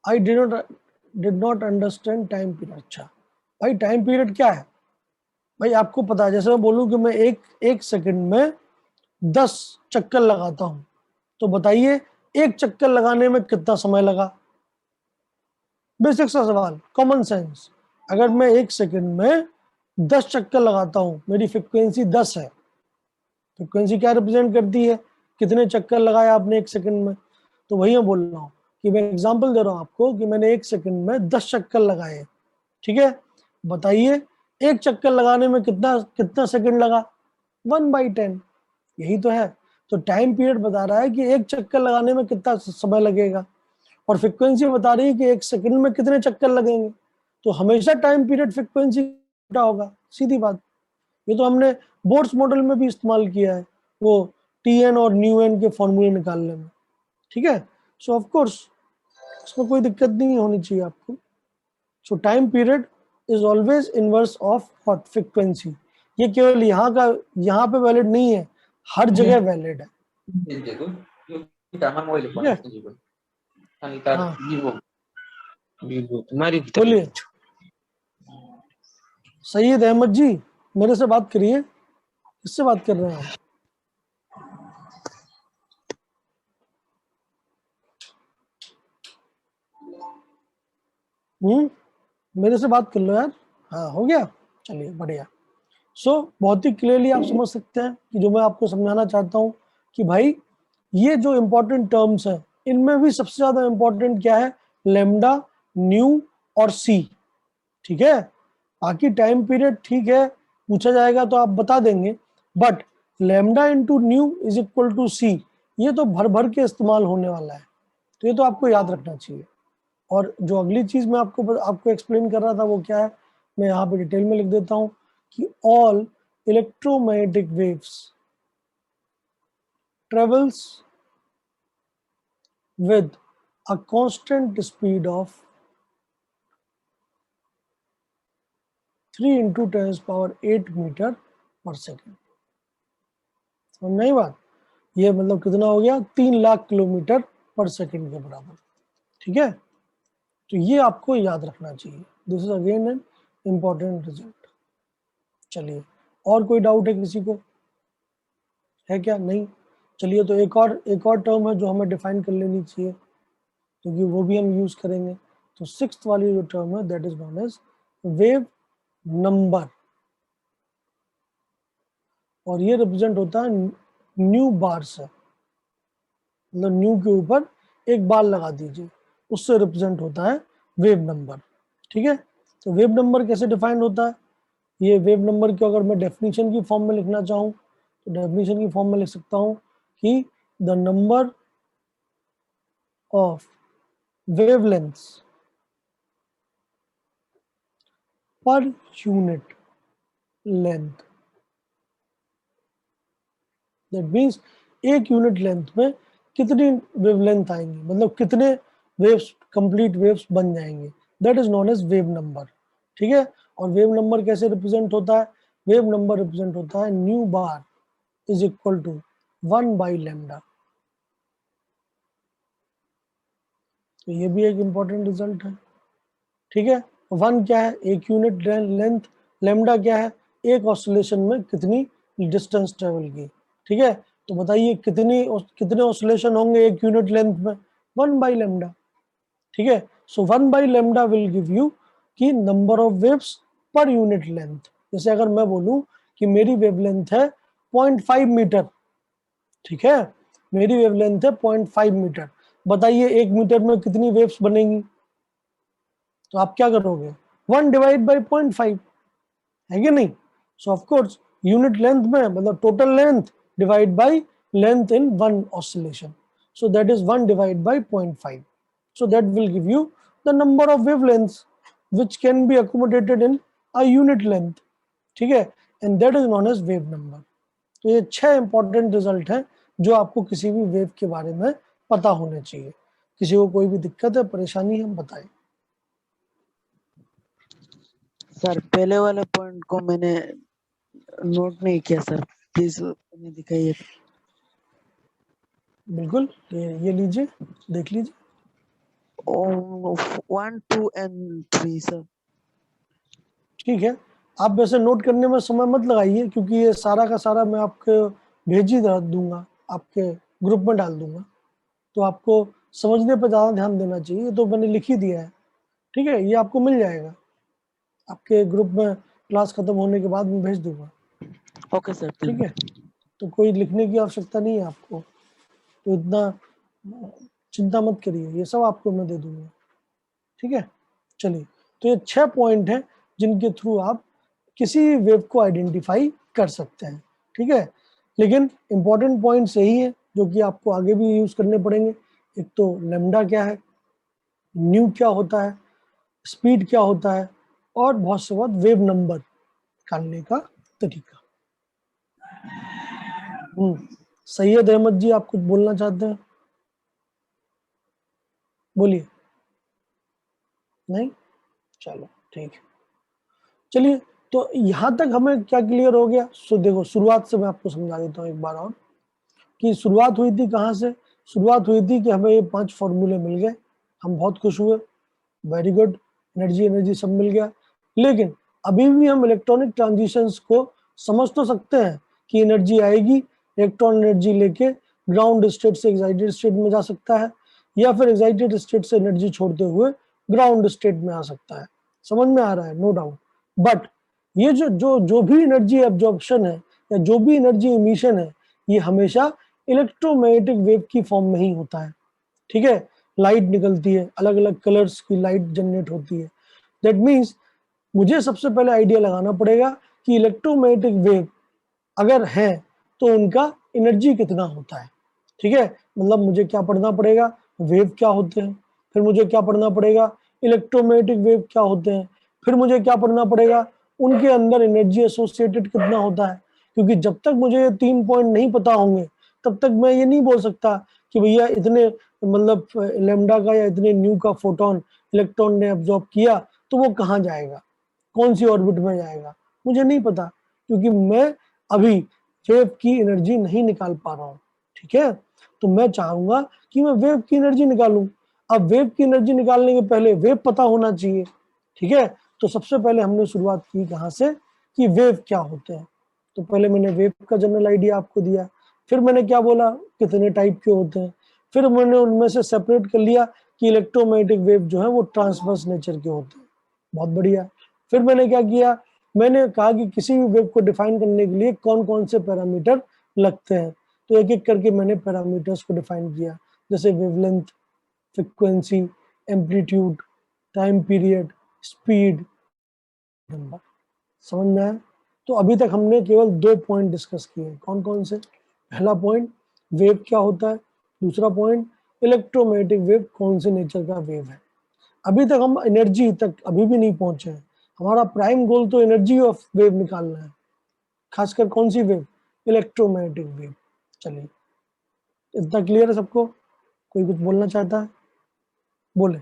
I did not understand time period. अच्छा भाई, टाइम पीरियड क्या है? भाई आपको पता है, जैसे मैं बोलूं कि मैं एक सेकंड में 10 चक्कर लगाता हूं, तो बताइए एक चक्कर लगाने में कितना समय लगा? बेसिक सा सवाल, कॉमन सेंस। अगर मैं एक सेकंड में 10 चक्कर लगाता हूं, मेरी फ्रिक्वेंसी 10 है, फ्रिक्वेंसी क्या रिप्रेजेंट करती है? कितने चक्कर लगाए आपने एक सेकंड में। तो वही मैं बोल रहा हूँ कि मैं एग्जांपल दे रहा हूँ आपको कि मैंने एक सेकंड में 10 चक्कर लगाए, ठीक है? बताइए एक चक्कर लगाने में कितना कितना सेकंड लगा? 1/10, यही तो है। तो टाइम पीरियड बता रहा है कि एक चक्कर लगाने में कितना समय लगेगा, और फ्रिक्वेंसी बता रही है कि एक सेकंड में कितने चक्कर लगेंगे। तो हमेशा टाइम पीरियड फ्रिक्वेंसी का होगा, सीधी बात। ये तो हमने बोर्ड्स मॉडल में भी इस्तेमाल किया है, वो टी_n और न्यू_n के फॉर्मूले निकालने में, ठीक है? सो ऑफ कोर्स इसमें कोई दिक्कत नहीं होनी चाहिए आपको। सो time period is always inverse of what? Frequency. ये केवल यहाँ पे वैलिड नहीं है, हर जगह वैलिड है, ठीक है? हाँ बोलिए। सईद अहमद जी, मेरे से बात करिए। किससे बात कर रहे हैं आप? मेरे से बात कर लो यार। हाँ हो गया, चलिए बढ़िया। सो बहुत ही क्लियरली आप समझ सकते हैं कि जो मैं आपको समझाना चाहता हूँ कि भाई ये जो इंपॉर्टेंट टर्म्स हैं, इनमें भी सबसे ज्यादा इंपॉर्टेंट क्या है? लेमडा, न्यू और सी, ठीक है? बाकी टाइम पीरियड ठीक है, पूछा जाएगा तो आप बता देंगे, but lambda into nu is equal to C, ये तो भर भर के इस्तेमाल होने वाला है, तो ये तो आपको याद रखना चाहिए। और जो अगली चीज मैं आपको एक्सप्लेन कर रहा था वो क्या है, मैं यहाँ पे डिटेल में लिख देता हूँ कि all electromagnetic waves travels with a constant speed of 3 × 10⁸ metre per second. नहीं बात, ये मतलब कितना हो गया, 3 लाख किलोमीटर पर सेकंड के बराबर। ठीक है, तो ये आपको याद रखना चाहिए। This is again an important result. चलिए, और कोई डाउट है किसी को, है क्या? नहीं। चलिए, तो एक और टर्म है जो हमें डिफाइन कर लेनी चाहिए, क्योंकि वो भी हम यूज करेंगे। तो सिक्स्थ वाली जो टर्म है that is known as wave number, और ये रिप्रेजेंट होता है न्यू बार से, मतलब न्यू के ऊपर एक बार लगा दीजिए, उससे रिप्रेजेंट होता है वेव नंबर। ठीक है, तो वेव नंबर कैसे डिफाइंड होता है? ये वेव नंबर को अगर मैं डेफिनेशन की फॉर्म में लिखना चाहूँ तो डेफिनेशन की फॉर्म में लिख सकता हूँ कि the number of wavelengths per unit length, that means एक यूनिट लेंथ में कितनी वेवलेंथ आएंगी, मतलब कितने वेव्स, कंप्लीट वेव्स बन जाएंगे, that is known as wave number. ठीक है, और वेव नंबर कैसे रिप्रेजेंट होता है? वेव नंबर रिप्रेजेंट होता है nu bar is equal to 1/λ। तो ये भी एक इंपॉर्टेंट रिजल्ट है। ठीक है, वन क्या है? एक यूनिट लेंथ, लेमडा क्या है? एक ऑसिलेशन में कितनी डिस्टेंस ट्रेवल की। ठीक है, तो बताइए कितने ऑसिलेशन होंगे एक यूनिट लेंथ में? 1/λ। ठीक है, सो 1/λ विल गिव यू की number of waves per unit length. जैसे अगर मैं बोलूं कि मेरी वेवलेंथ है 0.5 मीटर, ठीक है, मेरी वेवलेंथ है 0.5 मीटर, बताइए 1 मीटर में कितनी वेव्स बनेंगी? तो आप क्या करोगे? 1/0.5, है कि नहीं? सो ऑफ कोर्स यूनिट लेंथ में मतलब total length divide by length in one oscillation, so that is 1/0.5, so that will give you the number of wavelengths which can be accommodated in a unit length। ठीक है, and that is known as wave number। तो ये 6 इंपॉर्टेंट रिजल्ट हैं जो आपको किसी भी वेव के बारे में पता होने चाहिए। किसी को कोई भी दिक्कत है, परेशानी है, बताएं। सर पहले वाले पॉइंट को मैंने नोट नहीं किया सर, प्लीज हमें दिखाइए। बिल्कुल, ये लीजिए, देख लीजिए। 1, 2 and 3 सर। ठीक है, आप वैसे नोट करने में समय मत लगाइए, क्योंकि ये सारा का सारा मैं आपको भेज ही दूंगा, आपके ग्रुप में डाल दूंगा, तो आपको समझने पर ज़्यादा ध्यान देना चाहिए। तो मैंने लिख ही दिया है, ठीक है, ये आपको मिल जाएगा आपके ग्रुप में, क्लास खत्म होने के बाद मैं भेज दूंगा। ओके सर, ठीक है, तो कोई लिखने की आवश्यकता नहीं है आपको, तो इतना चिंता मत करिए, ये सब आपको मैं दे दूंगा। ठीक है, चलिए, तो ये 6 पॉइंट हैं जिनके थ्रू आप किसी भी वेव को आइडेंटिफाई कर सकते हैं। ठीक है, लेकिन इंपॉर्टेंट पॉइंट्स यही है जो कि आपको आगे भी यूज करने पड़ेंगे। एक तो लेमडा क्या है, न्यू क्या होता है, स्पीड क्या होता है, और बहुत से बात वेव नंबर निकालने का तरीका। सैयद अहमद जी, आप कुछ बोलना चाहते हैं? बोलिए। नहीं, चलो ठीक है। चलिए, तो यहां तक हमें क्या क्लियर हो गया? सो देखो, शुरुआत से मैं आपको समझा देता हूँ एक बार और, कि शुरुआत हुई थी कहाँ से? शुरुआत हुई थी कि हमें ये 5 फॉर्मूले मिल गए, हम बहुत खुश हुए, वेरी गुड, एनर्जी एनर्जी सब मिल गया। लेकिन अभी भी हम इलेक्ट्रॉनिक ट्रांजिशंस को समझ तो सकते हैं कि एनर्जी आएगी, इलेक्ट्रॉन एनर्जी लेके ग्राउंड स्टेट से एक्साइटेड स्टेट में जा सकता है, या फिर एक्साइटेड स्टेट से एनर्जी छोड़ते हुए ग्राउंड स्टेट में आ सकता है। समझ में आ रहा है, नो डाउट। बट ये जो भी एनर्जी एब्जॉर्प्शन है या जो भी एनर्जी इमिशन है, ये हमेशा इलेक्ट्रोमैग्नेटिक वेव की फॉर्म में ही होता है। ठीक है, लाइट निकलती है, अलग अलग कलर्स की लाइट जनरेट होती है। दैट मीन्स मुझे सबसे पहले आइडिया लगाना पड़ेगा कि इलेक्ट्रोमैग्नेटिक वेव अगर है तो उनका एनर्जी कितना होता है। ठीक है, मतलब मुझे क्या पढ़ना पड़ेगा, वेव क्या होते हैं, फिर मुझे क्या पढ़ना पड़ेगा, इलेक्ट्रोमैग्नेटिक वेव क्या होते हैं, फिर मुझे क्या पढ़ना पड़ेगा, उनके अंदर एनर्जी एसोसिएटेड कितना होता है। क्योंकि जब तक मुझे ये 3 पॉइंट नहीं पता होंगे तब तक मैं ये नहीं बोल सकता कि भैया इतने मतलब लेमडा का या इतने न्यू का फोटोन इलेक्ट्रॉन ने एब्जॉर्ब किया तो वो कहाँ जाएगा, कौन सी ऑर्बिट में जाएगा, मुझे नहीं पता। क्योंकि मैं अभी वेव की एनर्जी नहीं निकाल पा रहा हूँ, ठीक है। तो मैं चाहूंगा कि मैं वेव की एनर्जी निकालूं। अब वेव की एनर्जी निकालने के पहले वेव पता होना चाहिए, ठीक है। तो सबसे पहले हमने शुरुआत की कहाँ से, कि वेव क्या होते हैं। तो पहले मैंने वेव का जनरल आइडिया आपको दिया, फिर मैंने क्या बोला, कितने टाइप के होते हैं, फिर मैंने उनमें से सेपरेट कर लिया कि इलेक्ट्रोमैग्नेटिक वेव जो है वो ट्रांसवर्स नेचर के होते हैं। बहुत बढ़िया। फिर मैंने क्या किया, मैंने कहा कि किसी भी वेव को डिफाइन करने के लिए कौन कौन से पैरामीटर लगते हैं। तो एक एक करके मैंने पैरामीटर्स को डिफाइन किया, जैसे wavelength, frequency, amplitude, time period, speed, number. समझ में आया? तो अभी तक हमने केवल 2 पॉइंट डिस्कस किए। कौन कौन से? पहला पॉइंट वेव क्या होता है, दूसरा पॉइंट इलेक्ट्रोमैग्नेटिक वेव कौन से नेचर का वेव है। अभी तक हम एनर्जी तक अभी भी नहीं पहुंचे हैं। हमारा प्राइम गोल तो एनर्जी ऑफ वेव निकालना है, खासकर कौन सी वेव, इलेक्ट्रोमैग्नेटिक वेव। चलिए, इतना क्लियर है सबको? कोई कुछ बोलना चाहता है, बोले।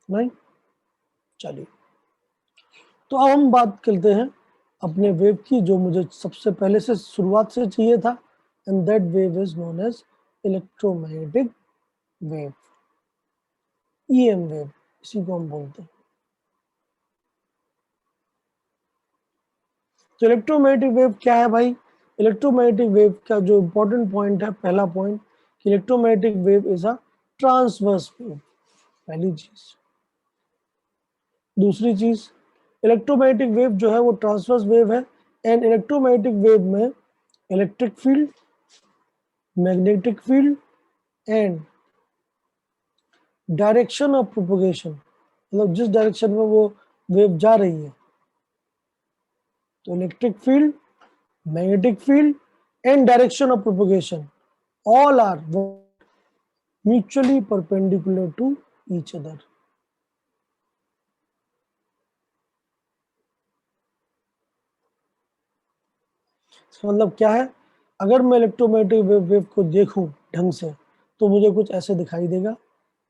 नहीं? चलिए, तो अब हम बात करते हैं अपने वेव की, जो मुझे सबसे पहले से शुरुआत से चाहिए था, and that wave is known as electromagnetic wave, EM wave, इसी को हम बोलते हैं। तो इलेक्ट्रोमैग्नेटिक वेव क्या है भाई? इलेक्ट्रोमैग्नेटिक वेव का जो इंपॉर्टेंट पॉइंट है, पहला point, electromagnetic wave is a transverse wave, पहली चीज। दूसरी चीज, इलेक्ट्रोमैग्नेटिक वेव जो है वो ट्रांसवर्स वेव है, एंड इलेक्ट्रोमैग्नेटिक वेव में electric field, magnetic field and direction of propagation, मतलब जिस डायरेक्शन में वो वेव जा रही है, तो electric field, magnetic field and direction of propagation all are mutually perpendicular to each other. मतलब क्या है, अगर मैं इलेक्ट्रोमैग्नेटिक वेव को देखूं ढंग से तो मुझे कुछ ऐसे दिखाई देगा।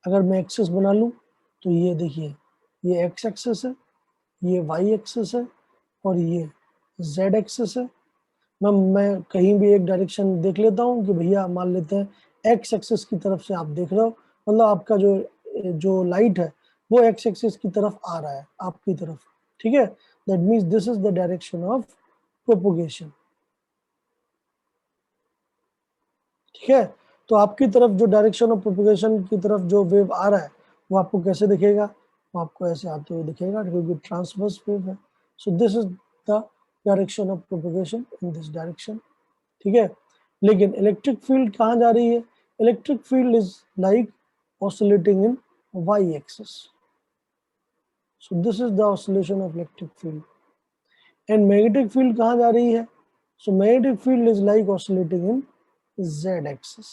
अगर मैं एक्सिस बना लूं तो ये देखिए, ये एक्स एक्सिस है, ये वाई एक्सिस है और ये जेड एक्सिस है। मैं कहीं भी एक डायरेक्शन देख लेता हूँ कि भैया मान लेते हैं एक्स एक्सिस की तरफ से आप देख रहे हो, मतलब आपका जो लाइट है वो एक्स एक्सिस की तरफ आ रहा है आपकी तरफ, ठीक है। That means this is the direction of propagation, ठीक है। तो आपकी तरफ जो डायरेक्शन ऑफ प्रोपोगेशन की तरफ जो वेव आ रहा है वो आपको कैसे दिखेगा, वो आपको ऐसे आते हुए दिखेगा, क्योंकि ट्रांसवर्स वेव है। So this is the direction of propagation in this direction, ठीक है। लेकिन इलेक्ट्रिक फील्ड कहाँ जा रही है? Electric field is like oscillating in Y axis, so this is the oscillation of electric field. And magnetic field कहाँ जा रही है? So magnetic field is like oscillating in Z axis.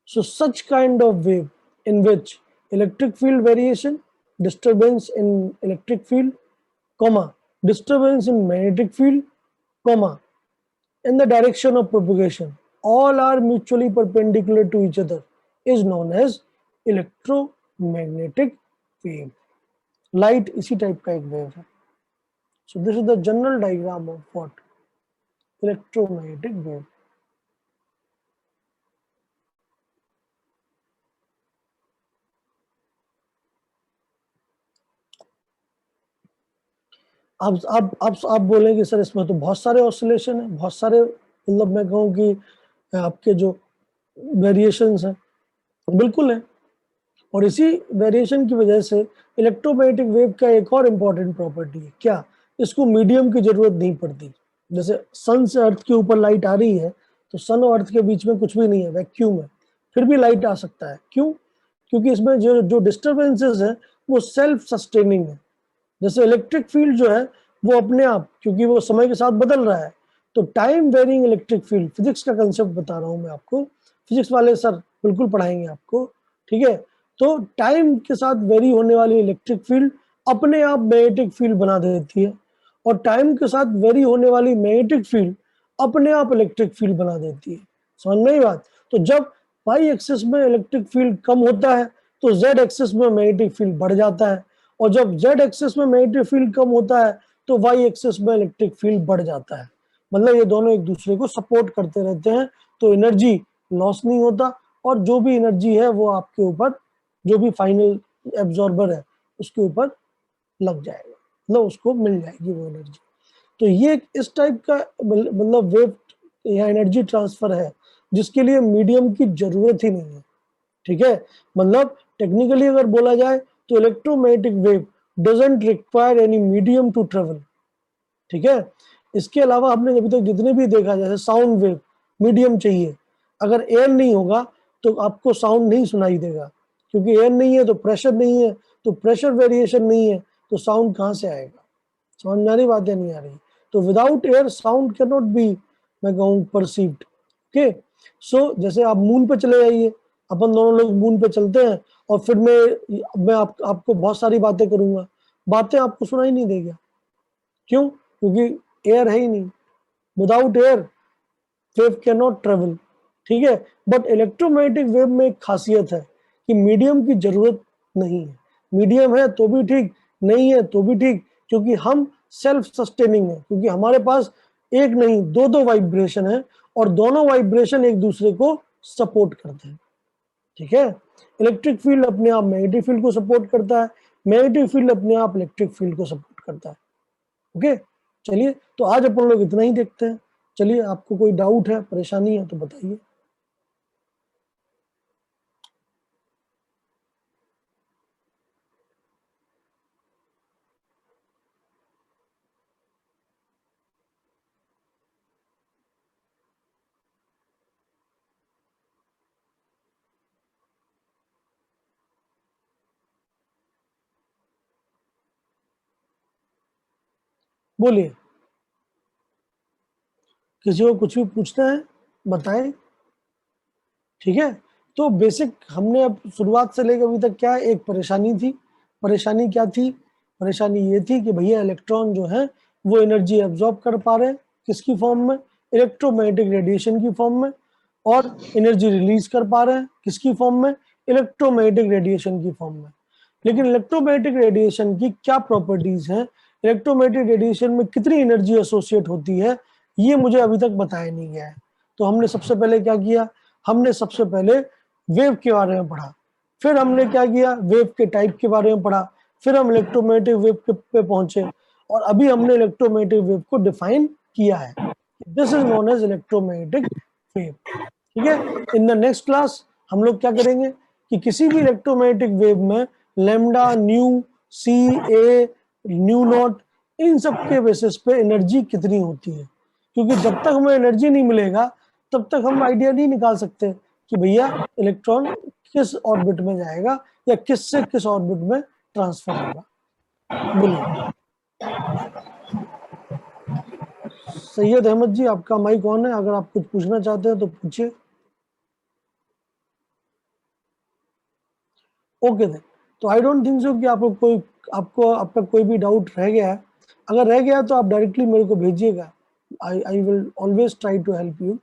So such kind of wave in which electric field variation, disturbance in electric field, comma, disturbance in magnetic field, comma, and the direction of propagation, all are mutually perpendicular to each other, is known as electromagnetic wave. Light इसी टाइप का एक वेव है. So this is the general diagram of what? Electromagnetic wave. आप बोलेंगे सर इसमें तो बहुत सारे ऑसिलेशन है, बहुत सारे, मतलब मैं कहूँ कि आपके जो वेरिएशंस हैं, बिल्कुल है। और इसी वेरिएशन की वजह से इलेक्ट्रोमैग्नेटिक वेव का एक और इम्पॉर्टेंट प्रॉपर्टी है, क्या? इसको मीडियम की जरूरत नहीं पड़ती। जैसे सन से अर्थ के ऊपर लाइट आ रही है तो सन और अर्थ के बीच में कुछ भी नहीं है, वैक्यूम है, फिर भी लाइट आ सकता है। क्यों? क्योंकि इसमें जो डिस्टर्बेंसेस है वो सेल्फ सस्टेनिंग है। जैसे इलेक्ट्रिक फील्ड जो है वो अपने आप, क्योंकि वो समय के साथ बदल रहा है, तो time varying electric field, physics का कंसेप्ट बता रहा हूं मैं आपको, फिजिक्स वाले सर बिल्कुल पढ़ाएंगे आपको, ठीक है। तो टाइम के साथ वेरी होने वाली इलेक्ट्रिक फील्ड अपने आप मैग्नेटिक फील्ड बना देती है, और टाइम के साथ वेरी होने वाली मैग्नेटिक फील्ड अपने आप इलेक्ट्रिक फील्ड बना देती है। समझ में आई बात? तो जब वाई एक्सिस में इलेक्ट्रिक फील्ड कम होता है तो जेड एक्सिस में मैग्नेटिक फील्ड बढ़ जाता है, और जब जेड एक्सिस में मैग्नेटिक फील्ड कम होता है तो वाई एक्सिस में इलेक्ट्रिक फील्ड बढ़ जाता है। मतलब ये दोनों एक दूसरे को सपोर्ट करते रहते हैं, तो एनर्जी लॉस नहीं होता, और जो भी एनर्जी है वो आपके ऊपर, जो भी फाइनल एब्जॉर्बर है उसके ऊपर लग जाएगा, मतलब उसको मिल जाएगी वो एनर्जी। तो ये इस टाइप का मतलब वेव या एनर्जी ट्रांसफर है जिसके लिए मीडियम की जरूरत ही नहीं है। ठीक है, मतलब टेक्निकली अगर बोला जाए तो electromagnetic wave doesn't require any medium to travel. ठीक है, इसके अलावा हमने अभी तक जितने भी देखा, जैसे साउंड वेव मीडियम चाहिए, अगर एयर नहीं होगा तो आपको साउंड नहीं सुनाई देगा, क्योंकि एयर नहीं है तो प्रेशर नहीं है, तो प्रेशर वेरिएशन नहीं है तो साउंड कहाँ से आएगा? समझ में आ रही बात या नहीं आ रही? तो without air sound can not be, मैं कहूँ, परसीव्ड। ओके, सो जैसे आप मून पे चले जाइए, अपन दोनों लोग मून पे चलते हैं, और फिर मैं आपको बहुत सारी बातें करूंगा, बातें आपको सुनाई नहीं देगी। क्यों? क्योंकि एयर है ही नहीं। Without air wave can not travel. ठीक है, बट इलेक्ट्रोमैग्नेटिक वेव में एक खासियत है कि मीडियम की जरूरत नहीं है। मीडियम है तो भी ठीक, नहीं है तो भी ठीक, क्योंकि हम सेल्फ सस्टेनिंग है, क्योंकि हमारे पास एक नहीं दो दो वाइब्रेशन है, और दोनों वाइब्रेशन एक दूसरे को सपोर्ट करते हैं। ठीक है, इलेक्ट्रिक फील्ड अपने आप मैग्नेटिक फील्ड को सपोर्ट करता है, मैग्नेटिक फील्ड अपने आप इलेक्ट्रिक फील्ड को सपोर्ट करता है। ओके, चलिए, तो आज अपन लोग इतना ही देखते हैं। चलिए, आपको कोई डाउट है, परेशानी है तो बताइए। बोलिए, किसी को कुछ भी पूछना है बताएं। ठीक है, तो बेसिक हमने अब शुरुआत से लेकर अभी तक क्या एक परेशानी थी। परेशानी क्या थी? परेशानी ये थी कि भैया इलेक्ट्रॉन जो है वो एनर्जी एब्जॉर्ब कर पा रहे हैं, किसकी फॉर्म में? इलेक्ट्रोमैग्नेटिक रेडिएशन की फॉर्म में। और एनर्जी रिलीज कर पा रहे हैं किसकी फॉर्म में? इलेक्ट्रोमैग्नेटिक रेडिएशन की फॉर्म में। लेकिन इलेक्ट्रोमैग्नेटिक रेडिएशन की क्या प्रॉपर्टीज हैं, इलेक्ट्रोमैग्नेटिक रेडिएशन में कितनी एनर्जी एसोसिएट होती है, ये मुझे अभी तक बताया नहीं गया है। तो हमने सबसे पहले क्या किया? हमने सबसे पहले वेव के बारे में पढ़ा, फिर हमने क्या किया? वेव के टाइप के बारे में पढ़ा, फिर हम इलेक्ट्रोमैग्नेटिक वेव पे पहुंचे, और अभी हमने इलेक्ट्रोमैग्नेटिक वेव को डिफाइन किया है। This is known as electromagnetic wave. ठीक है, इन द नेक्स्ट क्लास हम लोग क्या करेंगे कि किसी भी इलेक्ट्रोमैग्नेटिक वेव में lambda, nu, C, A, nu naught, इन सब के बेसिस पे एनर्जी कितनी होती है, क्योंकि जब तक हमें एनर्जी नहीं मिलेगा तब तक हम आइडिया नहीं निकाल सकते कि भैया इलेक्ट्रॉन किस ऑर्बिट में जाएगा या किस से किस ऑर्बिट में ट्रांसफर होगा। बोलिए। सैयद अहमद जी, आपका माइक ऑन है, अगर आप कुछ पूछना चाहते हैं तो पूछिए। ओके देन, तो आई डोंट थिंक सो कि आपका कोई भी डाउट रह गया है। अगर रह गया तो आप डायरेक्टली मेरे को भेजिएगा, I will always try to help you.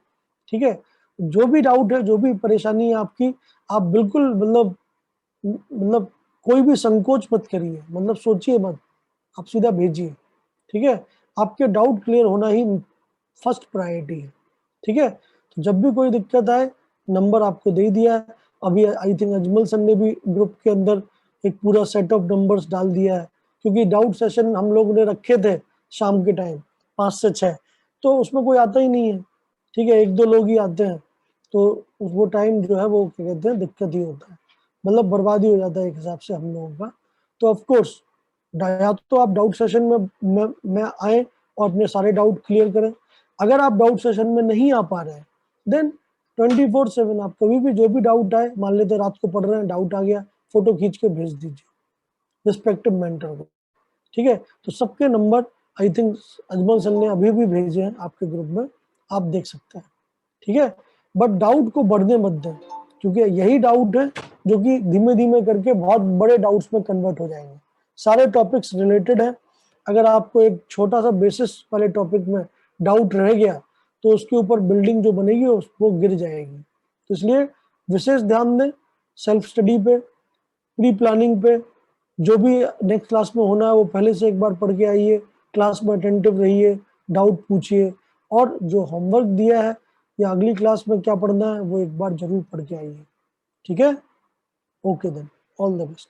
ठीक है, जो भी डाउट है, जो भी परेशानी है आपकी, आप बिल्कुल मतलब कोई भी संकोच मत करिए, मतलब सोचिए मत, आप सीधा भेजिए। ठीक है, आपके डाउट क्लियर होना ही फर्स्ट प्रायोरिटी है। ठीक है, तो जब भी कोई दिक्कत आए, नंबर आपको दे दिया है। अभी आई थिंक अजमल सर ने भी ग्रुप के अंदर एक पूरा सेट ऑफ नंबर्स डाल दिया है, क्योंकि डाउट सेशन हम लोग ने रखे थे शाम के टाइम 5 से 6, तो उसमें कोई आता ही नहीं है। ठीक है, एक दो लोग ही आते हैं, तो वो टाइम जो है वो क्या कहते हैं, दिक्कत ही होता है, मतलब बर्बादी हो जाता है एक हिसाब से हम लोगों का। तो ऑफ कोर्स या तो आप डाउट सेशन में आए और अपने सारे डाउट क्लियर करें। अगर आप डाउट सेशन में नहीं आ पा रहे हैं, देन 24/7 आप कभी भी जो भी डाउट आए, मान लेते रात को पढ़ रहे हैं, डाउट आ गया, फोटो खींच के भेज दीजिए रिस्पेक्टिव मेंटर को। ठीक है, तो सबके number I think Ajmal sir ने अभी भी भेजे हैं आपके ग्रुप में, आप देख सकते हैं। ठीक है, बट डाउट को बढ़ने मत दें, क्योंकि यही डाउट है जो कि धीमे धीमे करके बहुत बड़े डाउट्स में कन्वर्ट हो जाएंगे। सारे टॉपिक्स रिलेटेड है, अगर आपको एक छोटा सा बेसिस वाले टॉपिक में डाउट रह गया तो उसके ऊपर बिल्डिंग जो बनेगी वो गिर जाएगी। तो इसलिए विशेष ध्यान दें सेल्फ स्टडी पे, प्री प्लानिंग पे जो भी नेक्स्ट क्लास में होना है वो पहले से एक बार पढ़ के आइए, क्लास में अटेंटिव रहिए, डाउट पूछिए, और जो होमवर्क दिया है या अगली क्लास में क्या पढ़ना है वो एक बार जरूर पढ़ के आइए, ठीक है? Okay then, all the best.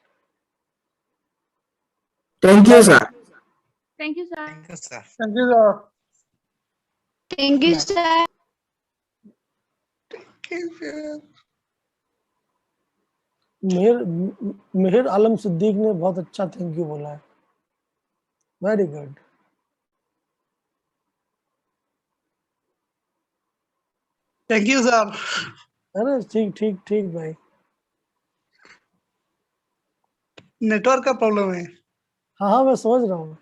Thank you, sir. Thank you, sir. Thank you, sir. Thank you, sir. Thank you, sir. मेहर आलम सिद्दीक ने बहुत अच्छा थैंक यू बोला है, very good. Thank you, sir. अरे ठीक ठीक ठीक भाई, नेटवर्क का प्रॉब्लम है। हाँ हाँ मैं समझ रहा हूँ।